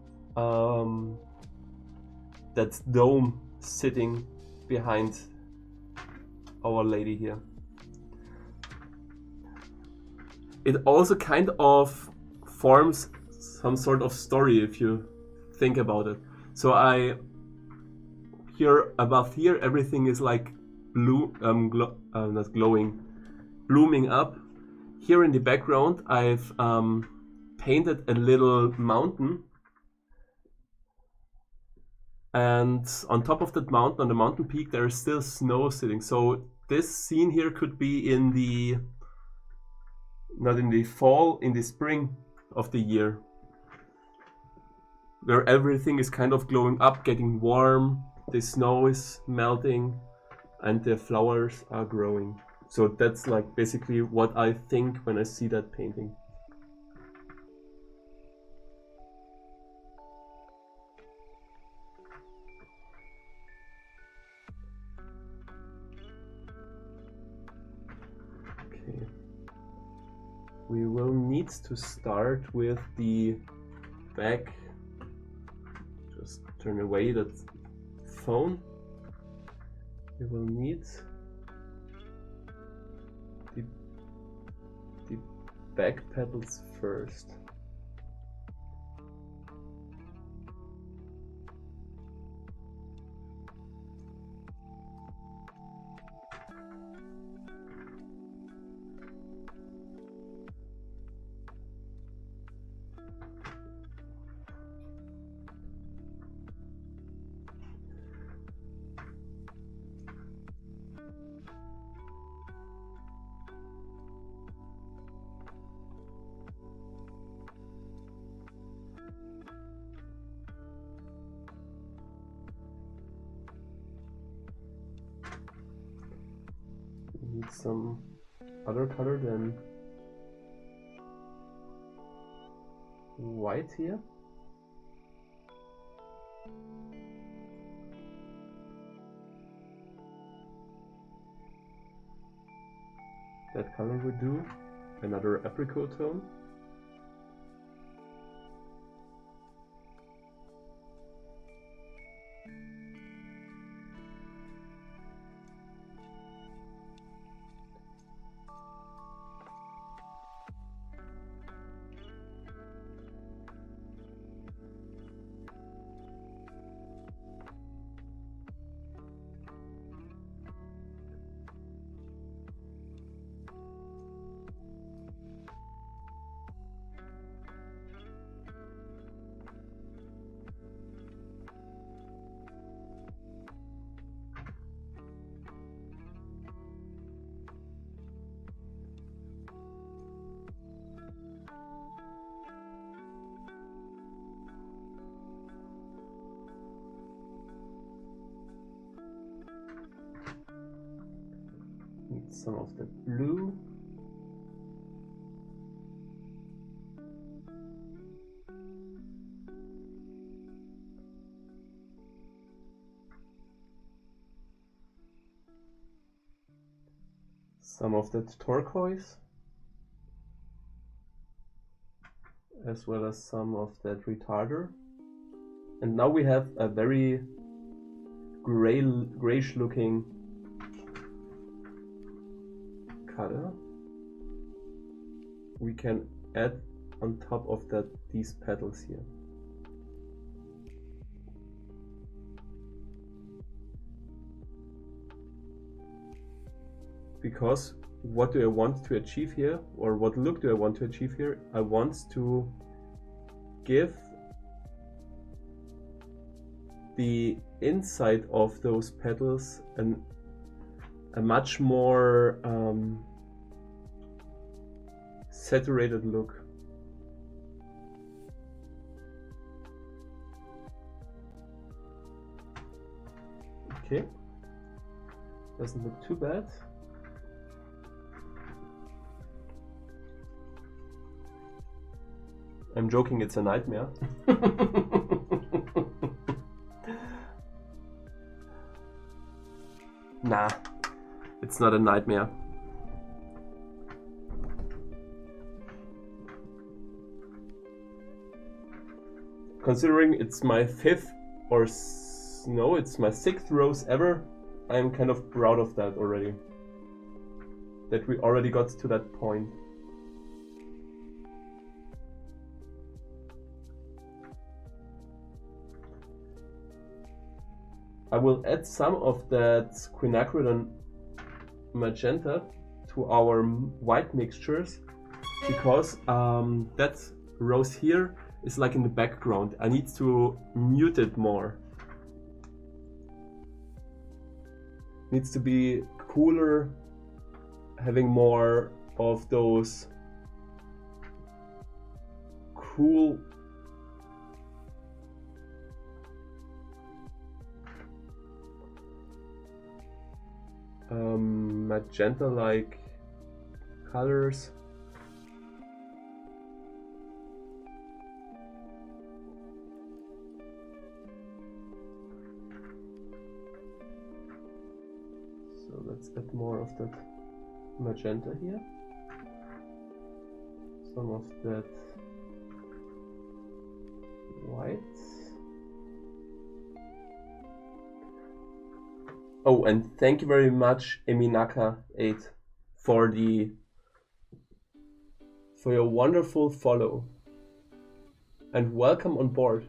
dome sitting behind Our Lady here. It also kind of forms some sort of story if you think about it. So here above here everything is like not glowing, blooming up. Here in the background I've painted a little mountain and on top of that mountain, on the mountain peak, there is still snow sitting. So this scene here could be in the, not in the fall, in the spring of the year, where everything is kind of glowing up, getting warm, the snow is melting, and the flowers are growing. So that's like basically what I think when I see that painting. Okay. We will need to start with the back. Just turn away that phone. We will need the back pedals first. Need some other color than white here. That color would do. Another apricot tone. Need some of the blue. Some of that turquoise, as well as some of that retarder. And now we have a very grayish looking color. We can add on top of that these petals here. Because what do I want to achieve here, or what look do I want to achieve here? I want to give the inside of those petals a much more saturated look. Okay, doesn't look too bad. I'm joking, it's a nightmare. Nah, it's not a nightmare. Considering it's my fifth or no, it's my sixth rose ever, I'm kind of proud of that already. That we already got to that point. I will add some of that quinacridone magenta to our white mixtures, because that rose here is like in the background. I need to mute it more. Needs to be cooler, having more of those cool magenta like colors. So let's add more of that magenta here, some of that white. Oh, and thank you very much, Eminaka8, for your wonderful follow, and welcome on board.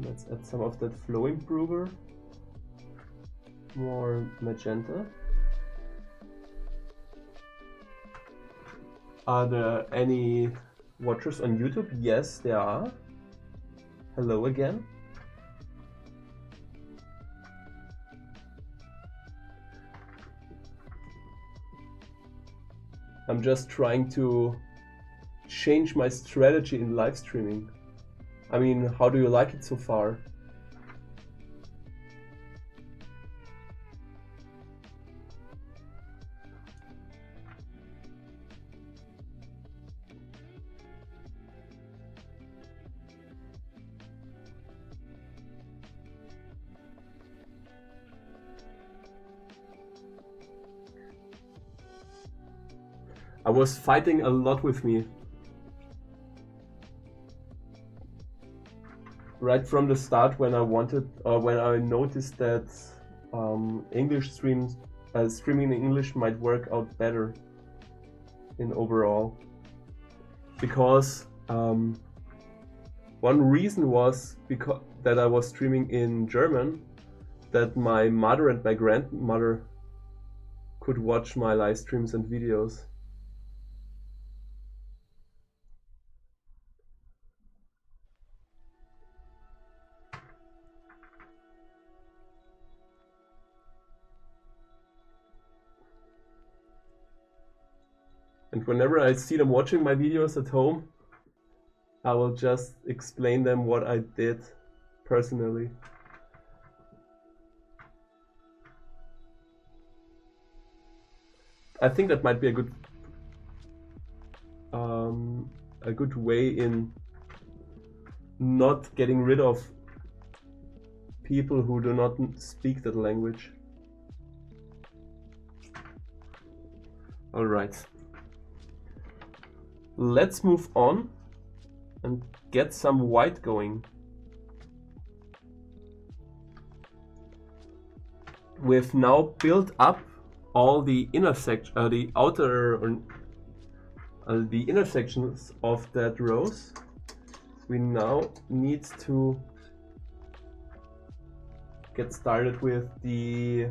Let's add some of that flow improver, more magenta. Are there any watchers on YouTube? Yes, there are. Hello again. I'm just trying to change my strategy in live streaming. I mean, how do you like it so far? I was fighting a lot with me. Right from the start, when I noticed that English streams, streaming in English might work out better in overall. Because one reason was that I was streaming in German, that my mother and my grandmother could watch my live streams and videos. And whenever I see them watching my videos at home, I will just explain them what I did personally. I think that might be a good way in not getting rid of people who do not speak that language. All right. Let's move on and get some white going. We've now built up all the intersections of that rose. We now need to get started with the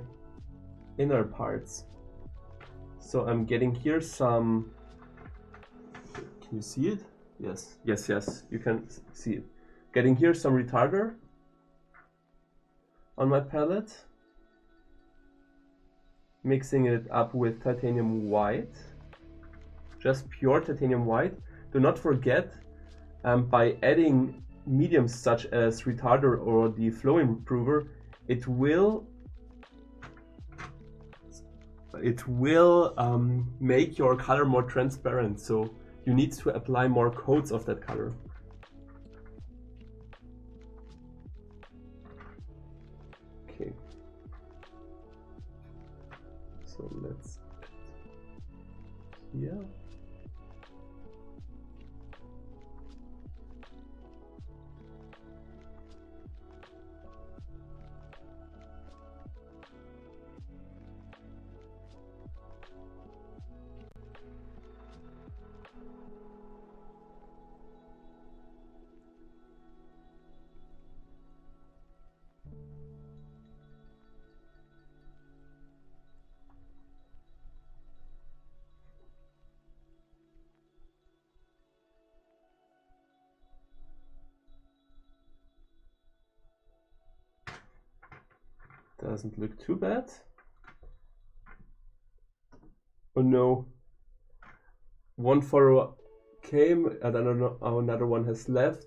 inner parts. So I'm getting here some. Can you see it? Yes, yes, yes, you can see it. Getting here some retarder on my palette. Mixing it up with titanium white. Just pure titanium white. Do not forget, by adding mediums such as retarder or the flow improver, it will make your color more transparent. So you need to apply more coats of that color. Okay. So let's here. Doesn't look too bad. Oh no. One follower came, and I don't know how another one has left.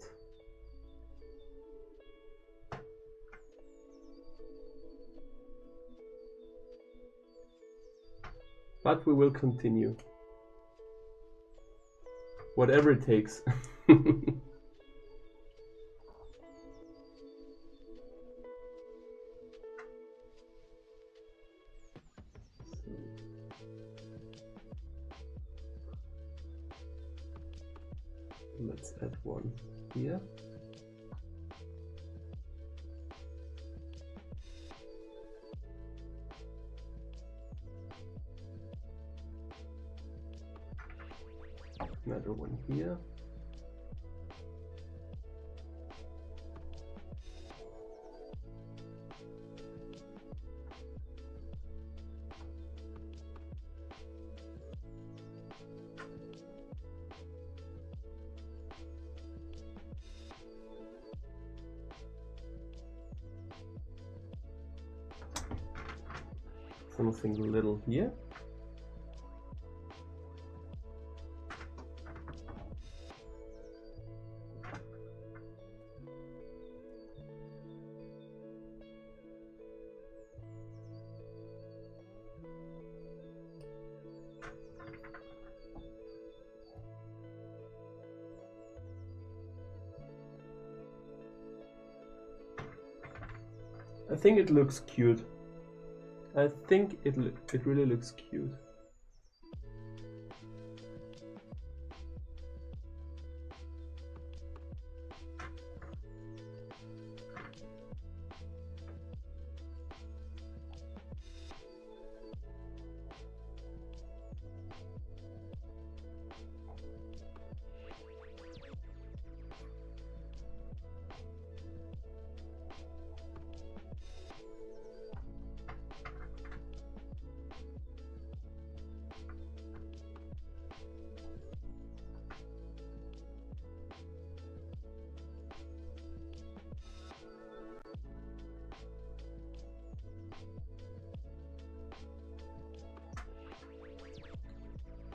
But we will continue. Whatever it takes. Let's add one here. Another one here. Something little here. I think it looks cute. I think it really looks cute.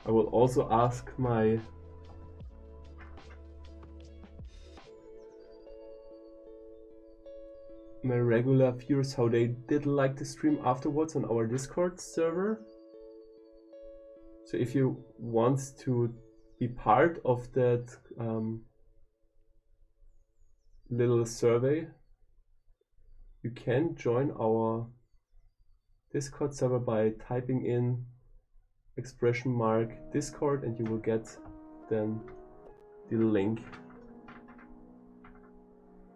I will also ask my regular viewers how they did like the stream afterwards on our Discord server. So if you want to be part of that little survey, you can join our Discord server by typing in !Discord and you will get then the link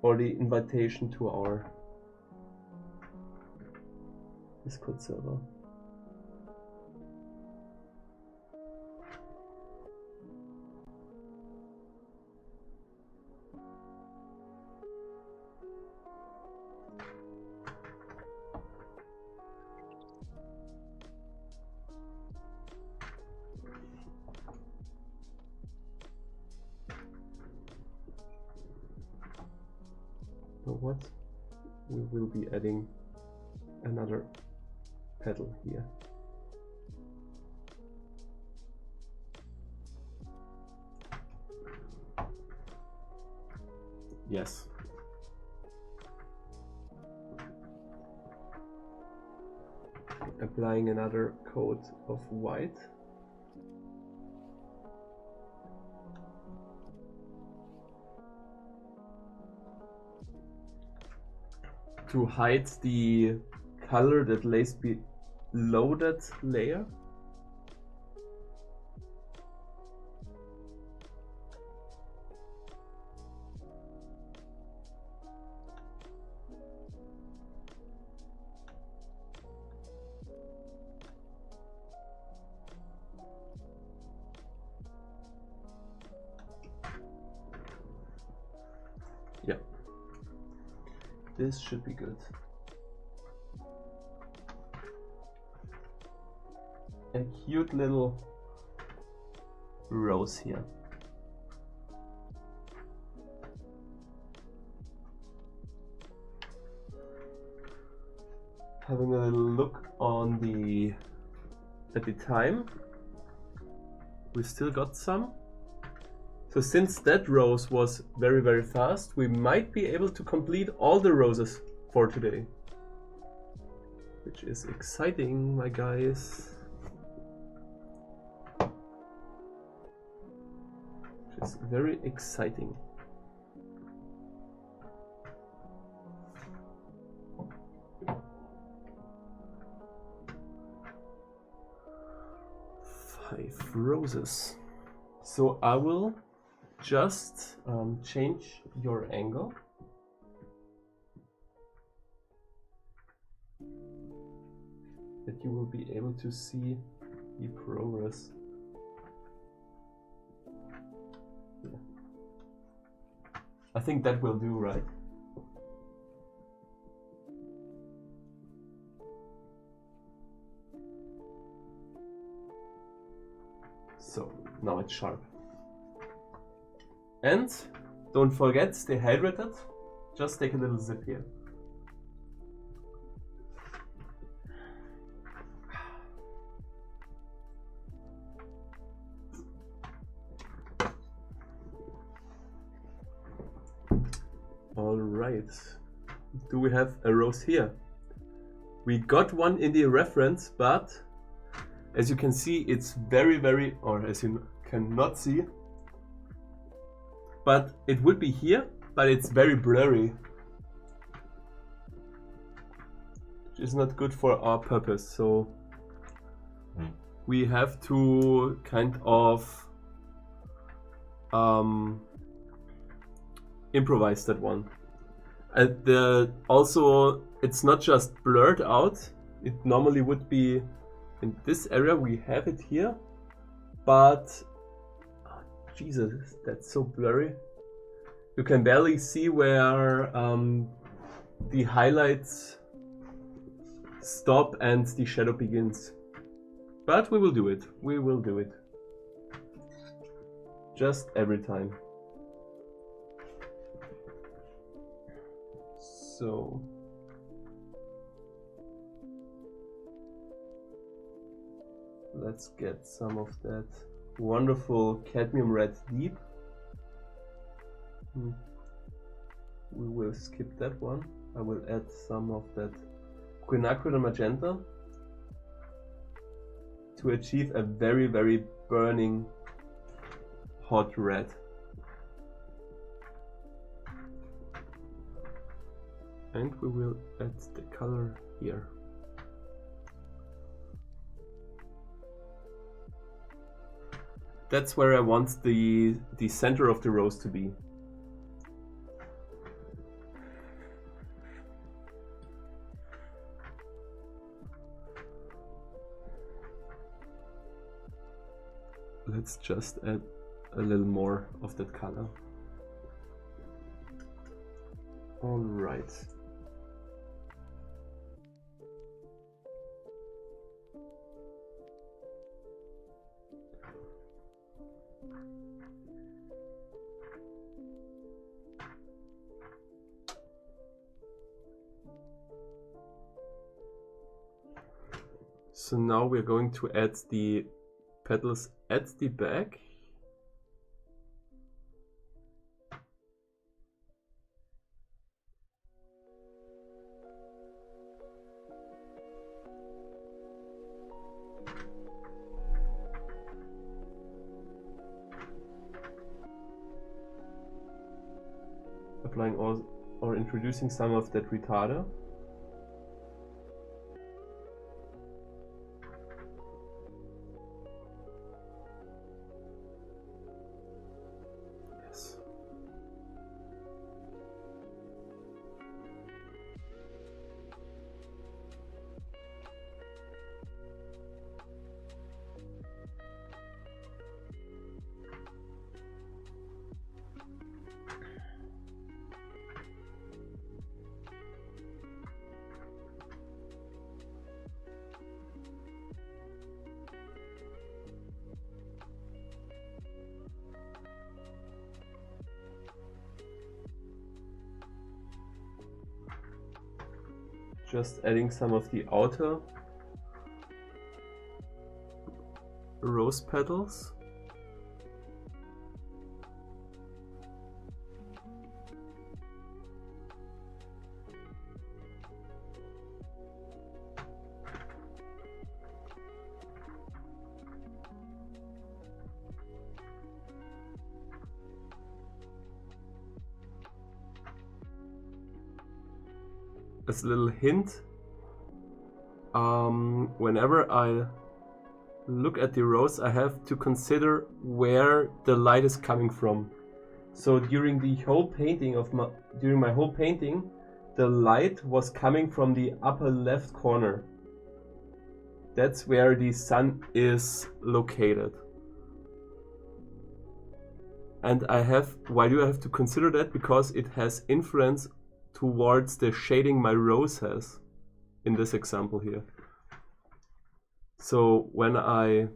or the invitation to our Discord server. What? We will be adding another pedal here. Yes. Applying another coat of white. To hide the color that lays below that layer. Yeah. This should be good. A cute little rose here. Having a little look on at the time. We still got some. So since that rose was very, very fast, we might be able to complete all the roses for today. Which is exciting, my guys. Which is very exciting. Five roses. So I will just change your angle. That you will be able to see the progress. Yeah. I think that will do, right? So now it's sharp. And don't forget, stay hydrated. Just take a little sip here. All right. Do we have a rose here? We got one in the reference, but as you can see, it's very, or as you cannot see, but it would be here, but it's very blurry, which is not good for our purpose. So we have to kind of improvise that one. And also, it's not just blurred out. It normally would be in this area. We have it here, but Jesus, that's so blurry. You can barely see where the highlights stop and the shadow begins. But we will do it. We will do it. Just every time. So let's get some of that wonderful cadmium red deep. We will skip that one. I will add some of that quinacridone magenta to achieve a very burning hot red. And we will add the color here. That's where I want the center of the rose to be. Let's just add a little more of that color. All right. So now we're going to add the petals at the back. Applying or introducing some of that retarder. just adding some of the outer rose petals. As a little hint, whenever I look at the rose, I have to consider where the light is coming from. So during the whole painting during my whole painting, the light was coming from the upper left corner. That's where the sun is located. And why do I have to consider that? Because it has influence towards the shading my rose has in this example here. So when I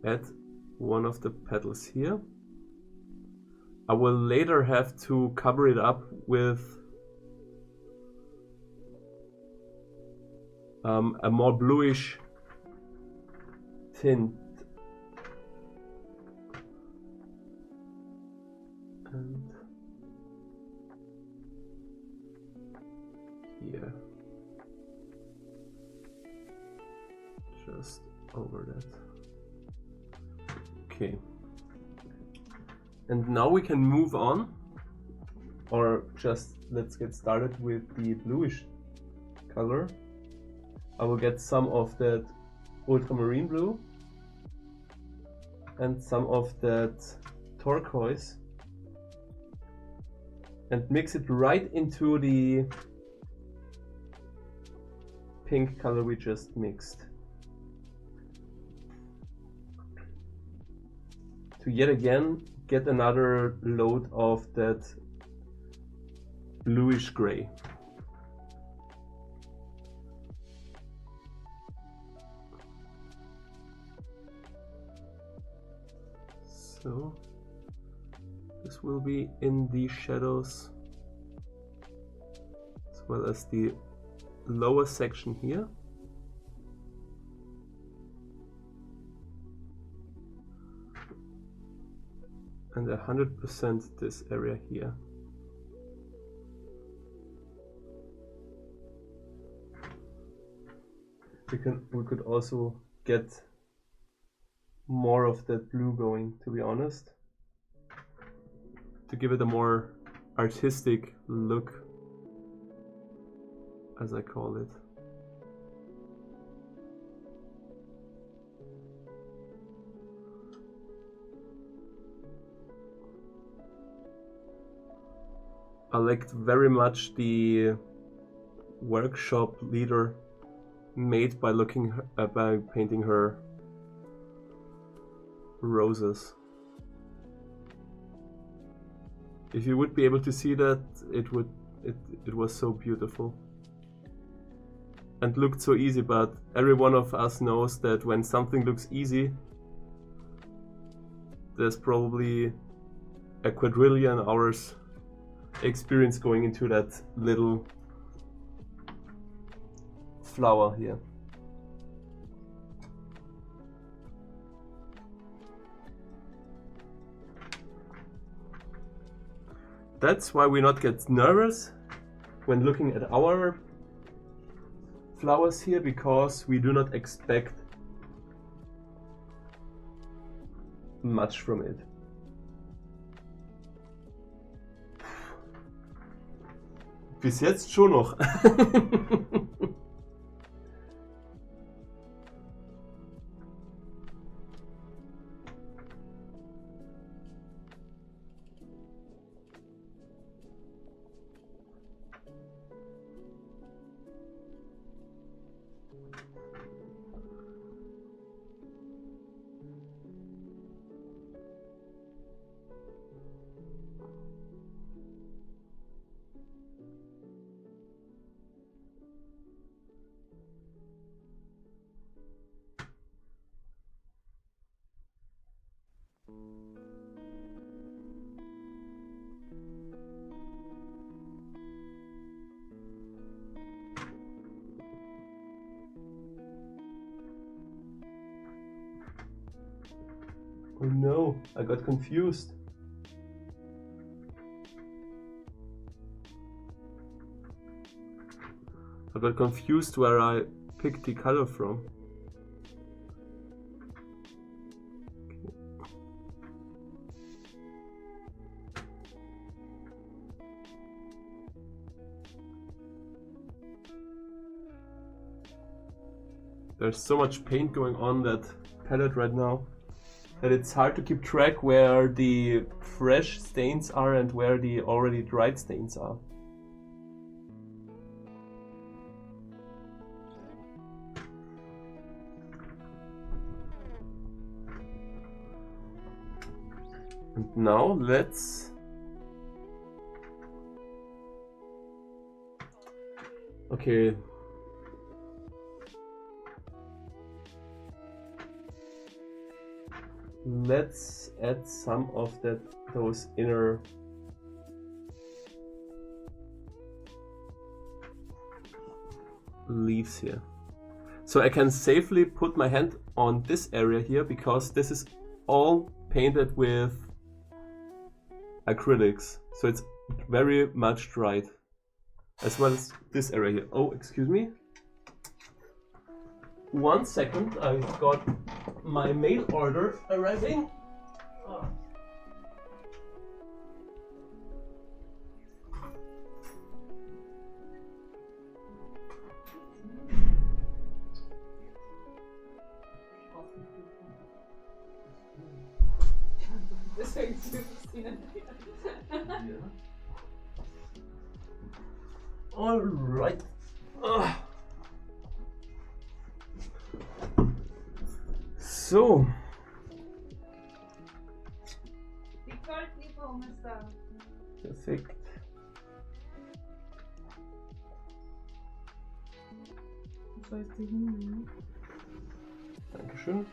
add one of the petals here, I will later have to cover it up with a more bluish tint. And here, just over that. Okay, and now we can move on, or just let's get started with the bluish color. I will get some of that ultramarine blue and some of that turquoise and mix it right into the pink color we just mixed, to yet again get another load of that bluish gray. So this will be in the shadows as well as the lower section here. And 100% this area here. We could also get more of that blue going, to be honest, to give it a more artistic look, as I call it. I liked very much the workshop leader made by by painting her roses. If you would be able to see that, it was so beautiful and looked so easy, but every one of us knows that when something looks easy, there's probably a quadrillion hours experience going into that little flower here. That's why we not get nervous when looking at our flowers here, because we do not expect much from it. Bis jetzt schon noch. no, I got confused. I got confused where I picked the color from. There's so much paint going on that palette right now that it's hard to keep track where the fresh stains are and where the already dried stains are. And now let's okay. Let's add some of those inner leaves here. So I can safely put my hand on this area here because this is all painted with acrylics. So it's very much dried. As well as this area here. Oh, excuse me. 1 second, I've got my mail order arriving. Oh. Deswegen ist Ihnen All right. So. Die Goldlieferung ist da. Perfekt. Was soll ich dir hinnehmen? Dankeschön.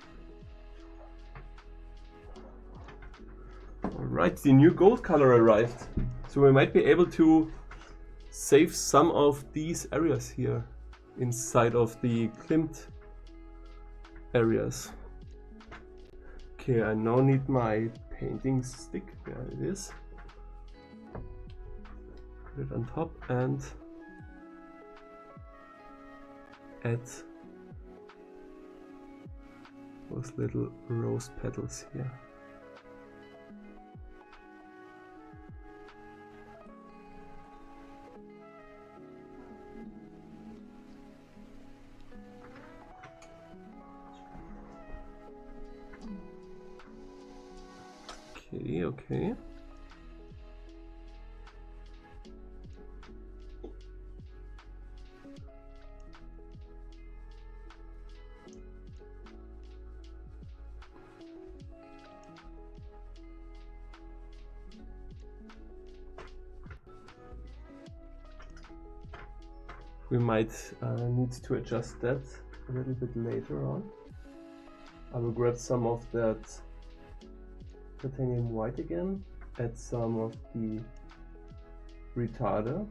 Alright, the new gold color arrived. So we might be able to save some of these areas here inside of the klimt areas. Okay, I now need my painting stick. There it is. Put it on top and add those little rose petals here. Okay. We might need to adjust that a little bit later on. I will grab some of that titanium white again, add some of the retarder,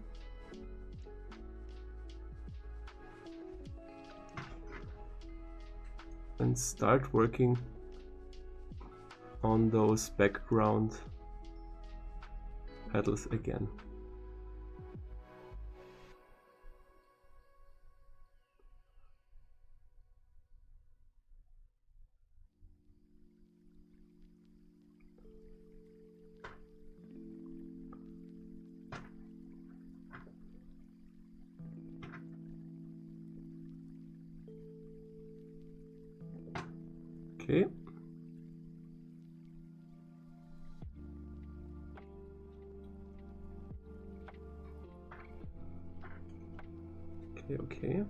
and start working on those background petals again. Okay. Okay.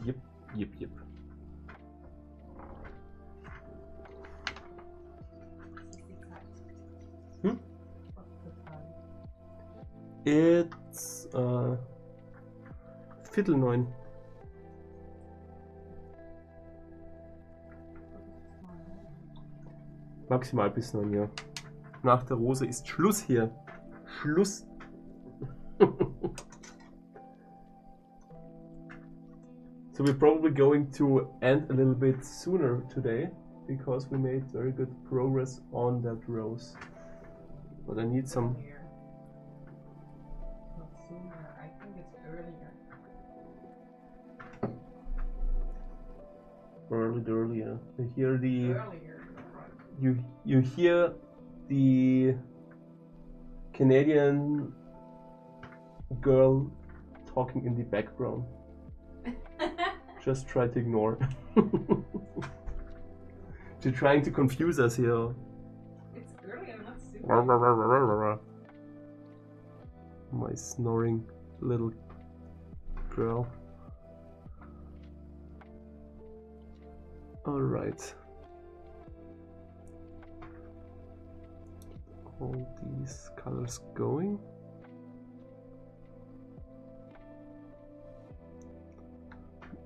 Yep. It's 8:45. Maximal bis 9, ja. Nach der Rose ist Schluss hier. Schluss. So we're probably going to end a little bit sooner today because we made very good progress on that rose. But I need some. Earlier. Not sooner, I think it's earlier. Earlier. You hear the. Earlier, right. You hear the Canadian girl talking in the background. Just try to ignore. She's trying to confuse us here. It's earlier, not sooner. My snoring little girl. Alright. All these colors going.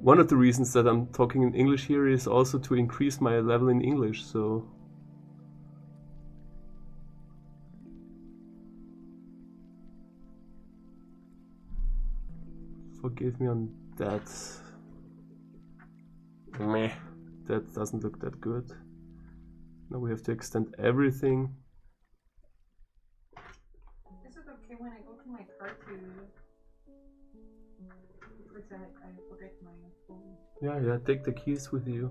One of the reasons that I'm talking in English here is also to increase my level in English, so forgive me on that. Meh, that doesn't look that good. Now we have to extend everything. Is it okay when I go to my car to... Because I forget my phone. Yeah, take the keys with you.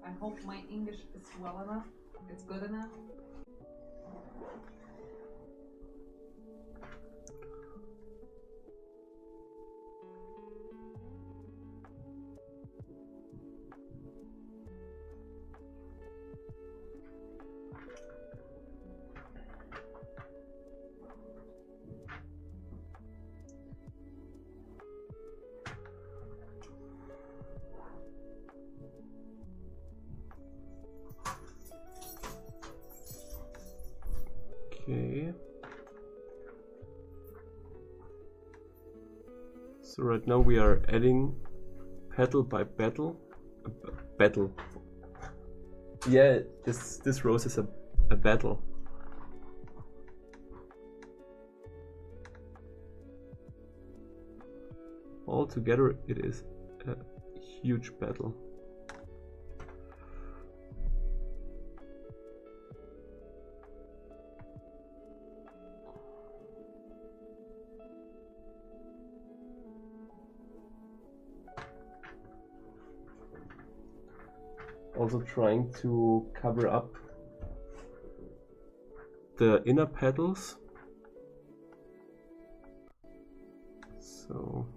I hope my English is well enough. It's good enough. Okay. So right now we are adding petal by petal. Petal. Yeah, this rose is a petal. Altogether it is a huge petal. Also trying to cover up the inner petals. So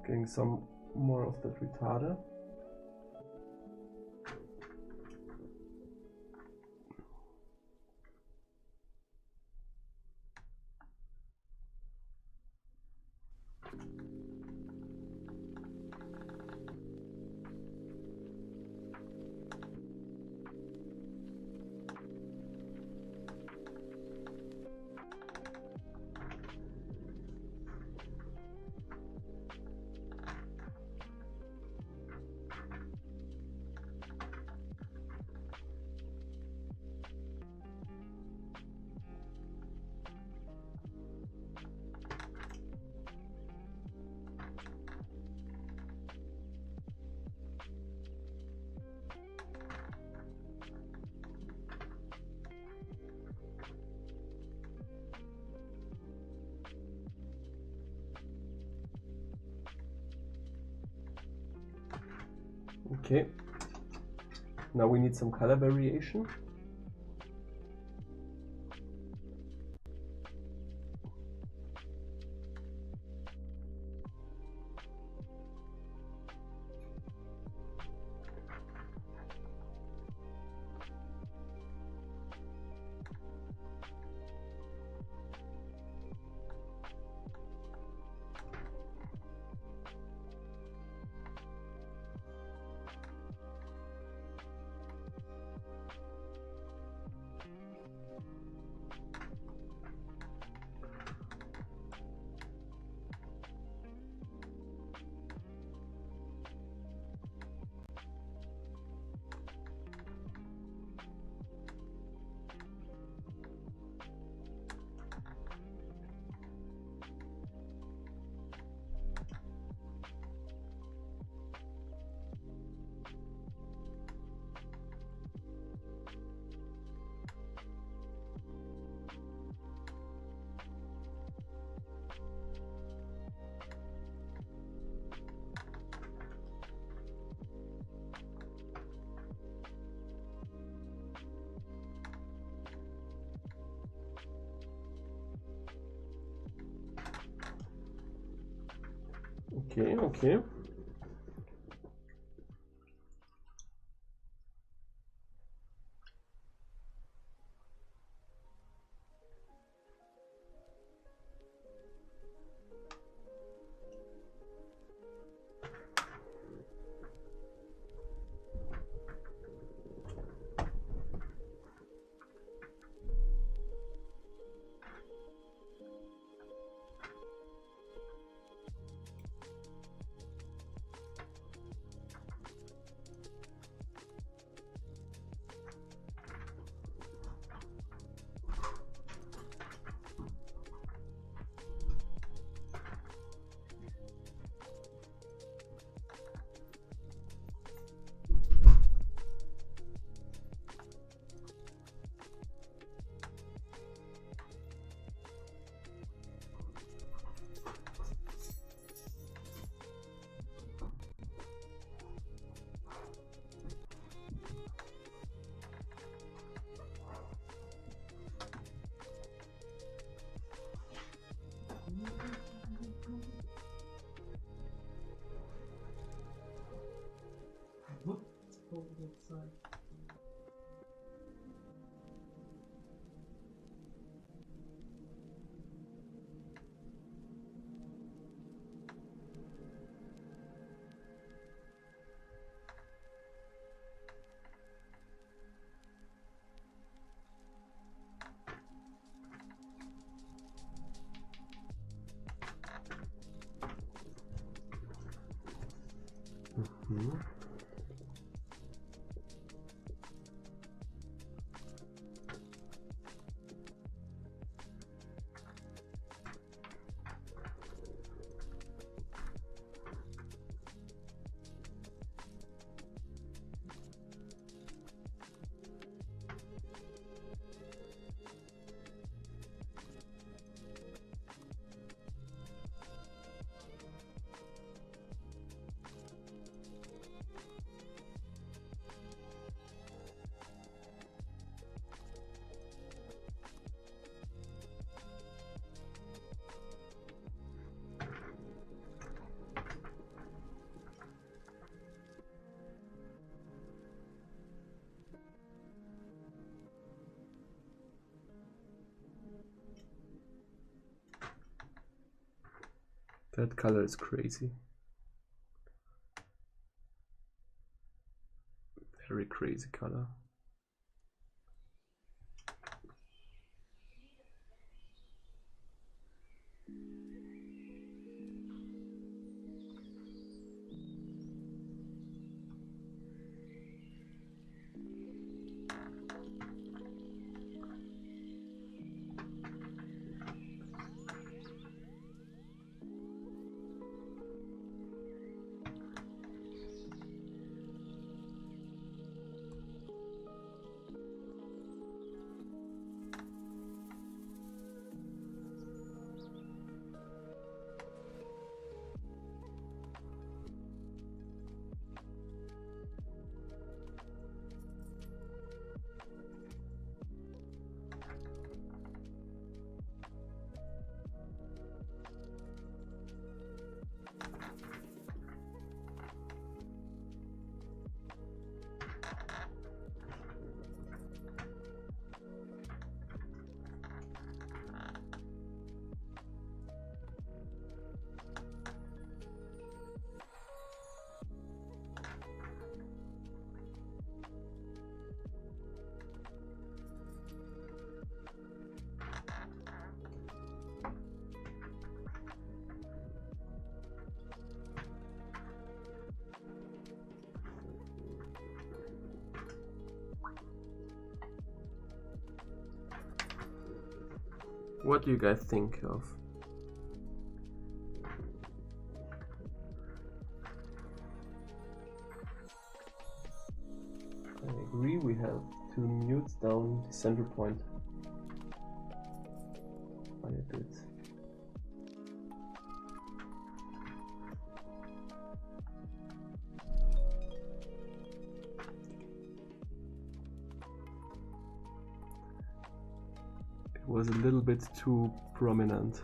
getting some more of that retarder. Okay, now we need some color variation. Okay, okay. Mhm. That color is crazy. Very crazy color. What do you guys think of? I agree, we have to mute down the center point by a bit. Was a little bit too prominent.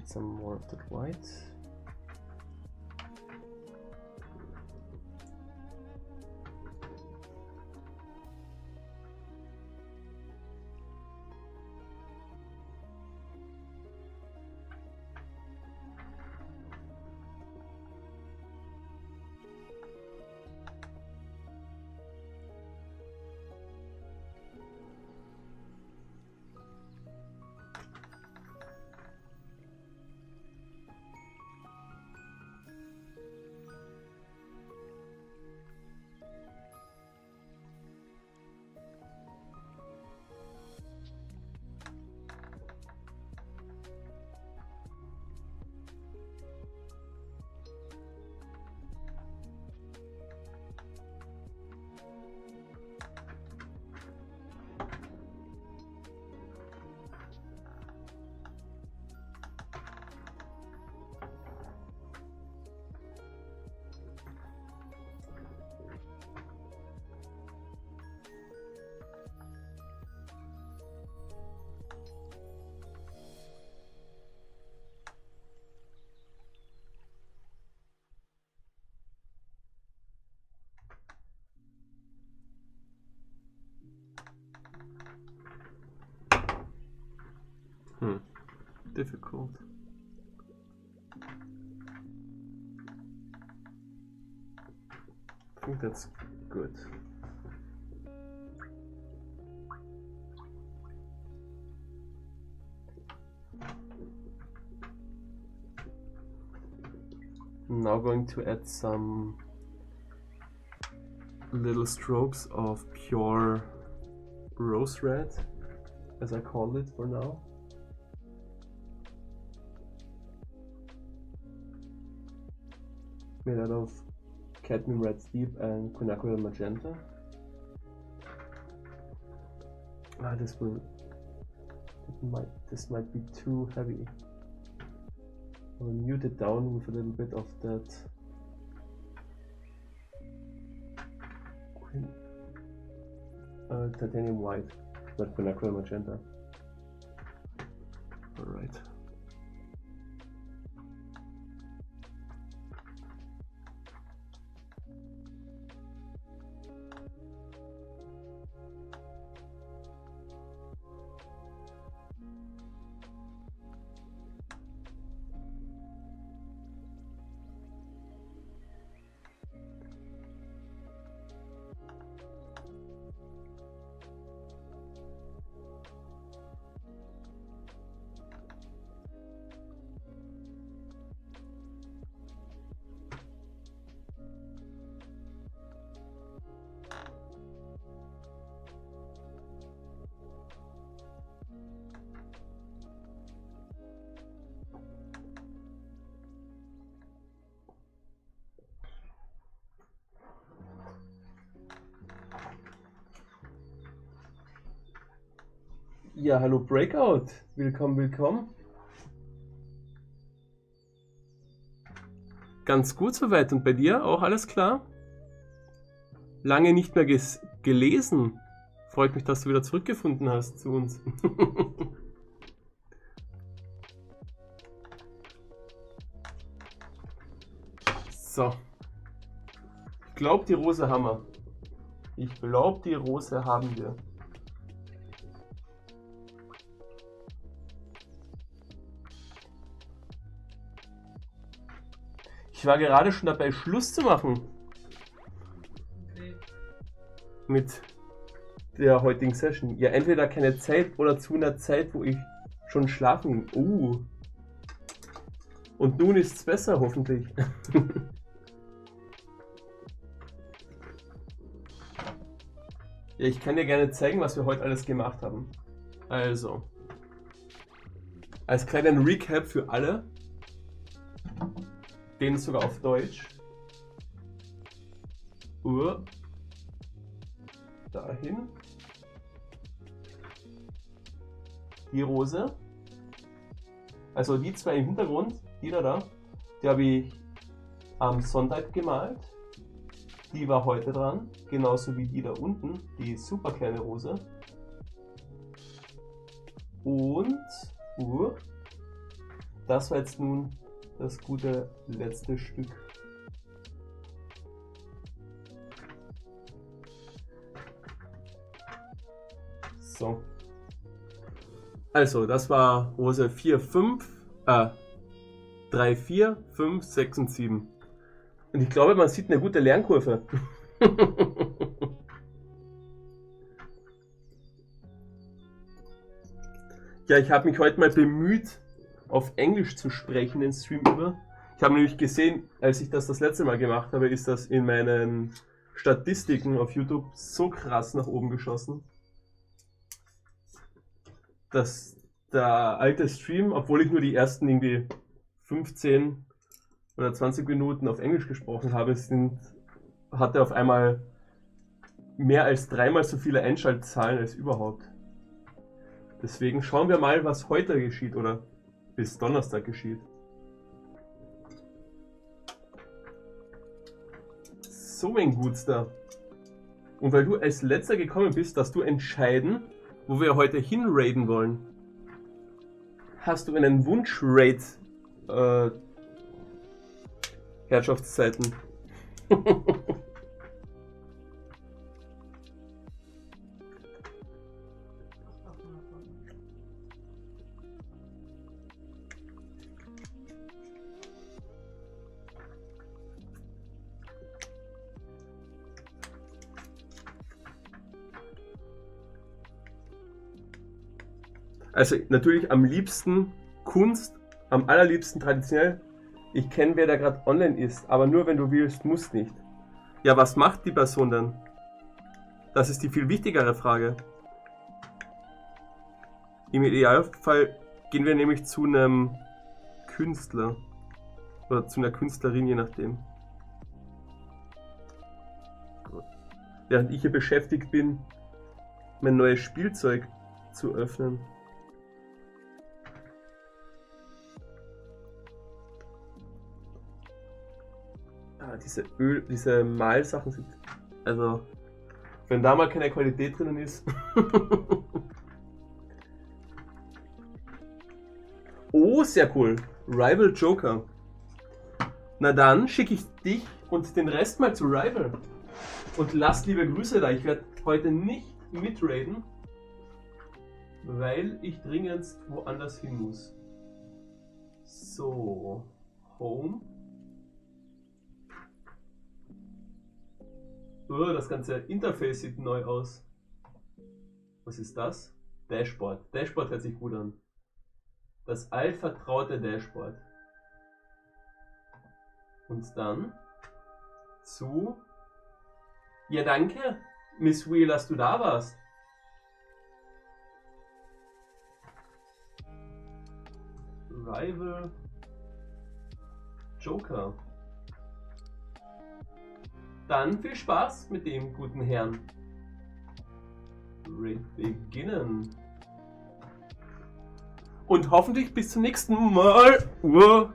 add some more of that white. Difficult. I think that's good. I'm now going to add some little strokes of pure rose red, as I call it for now. Made out of cadmium red steep and quinacridone magenta. This might be too heavy. I'll mute it down with a little bit of that titanium white, not quinacridone magenta. All right. Ja, hallo Breakout, willkommen, willkommen. Ganz gut soweit und bei dir auch alles klar? Lange nicht mehr gelesen. Freut mich, dass du wieder zurückgefunden hast zu uns. So. Ich glaube, die Rose haben wir. Ich glaube, die Rose haben wir. Ich war gerade schon dabei, Schluss zu machen. Okay. Mit der heutigen Session. Ja, entweder keine Zeit oder zu einer Zeit, wo ich schon schlafen ging. Und nun ist es besser, hoffentlich. Ja, ich kann dir gerne zeigen, was wir heute alles gemacht haben. Also, als kleinen Recap für alle, den sogar auf Deutsch. Dahin. Die Rose. Also die zwei im Hintergrund, die da, die habe ich am Sonntag gemalt. Die war heute dran, genauso wie die da unten, die super kleine Rose. Und das war jetzt nun das gute letzte Stück. So. Also, das war Hose 4, 5, 3, 4, 5, 6 und 7. Und ich glaube, man sieht eine gute Lernkurve. Ja, ich habe mich heute mal bemüht, auf Englisch zu sprechen in Stream über. Ich habe nämlich gesehen, als ich das letzte Mal gemacht habe, ist das in meinen Statistiken auf YouTube so krass nach oben geschossen, dass der alte Stream, obwohl ich nur die ersten irgendwie 15 oder 20 Minuten auf Englisch gesprochen habe, hatte auf einmal mehr als 3-mal so viele Einschaltzahlen als überhaupt. Deswegen schauen wir mal, was heute geschieht oder bis Donnerstag geschieht. So ein Gutster. Und weil du als letzter gekommen bist, darfst du entscheiden, wo wir heute hinraiden wollen. Hast du einen Wunsch-Raid? Herrschaftszeiten. Also natürlich am liebsten Kunst, am allerliebsten traditionell. Ich kenne, wer da gerade online ist, aber nur wenn du willst, musst nicht. Ja, was macht die Person dann? Das ist die viel wichtigere Frage. Im Idealfall gehen wir nämlich zu einem Künstler oder zu einer Künstlerin, je nachdem. Während ich hier beschäftigt bin, mein neues Spielzeug zu öffnen. Diese Malsachen sind, also wenn da mal keine Qualität drinnen ist. Oh, sehr cool. Rival Joker. Na dann schicke ich dich und den Rest mal zu Rival. Und lasst liebe Grüße da. Ich werde heute nicht mitraiden, weil ich dringend woanders hin muss. So, Home. Oh, das ganze Interface sieht neu aus. Was ist das? Dashboard. Dashboard hört sich gut an. Das altvertraute Dashboard. Und dann zu... Ja, danke, Miss Wheel, dass du da warst. Rival Joker. Dann viel Spaß mit dem guten Herrn. Beginnen. Und hoffentlich bis zum nächsten Mal.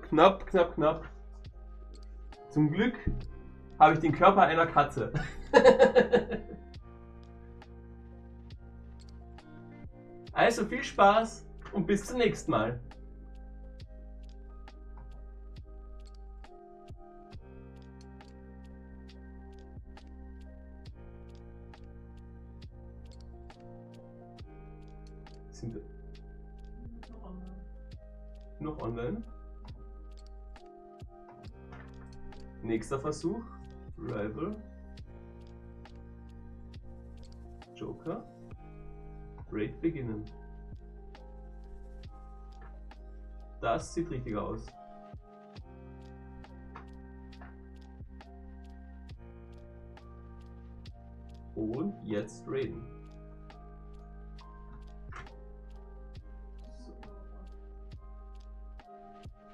Knapp, knapp, knapp. Zum Glück habe ich den Körper einer Katze. Also viel Spaß und bis zum nächsten Mal. Sind wir noch online? Nächster Versuch. Rival. Joker. Raid beginnen. Das sieht richtig aus. Und jetzt raiden.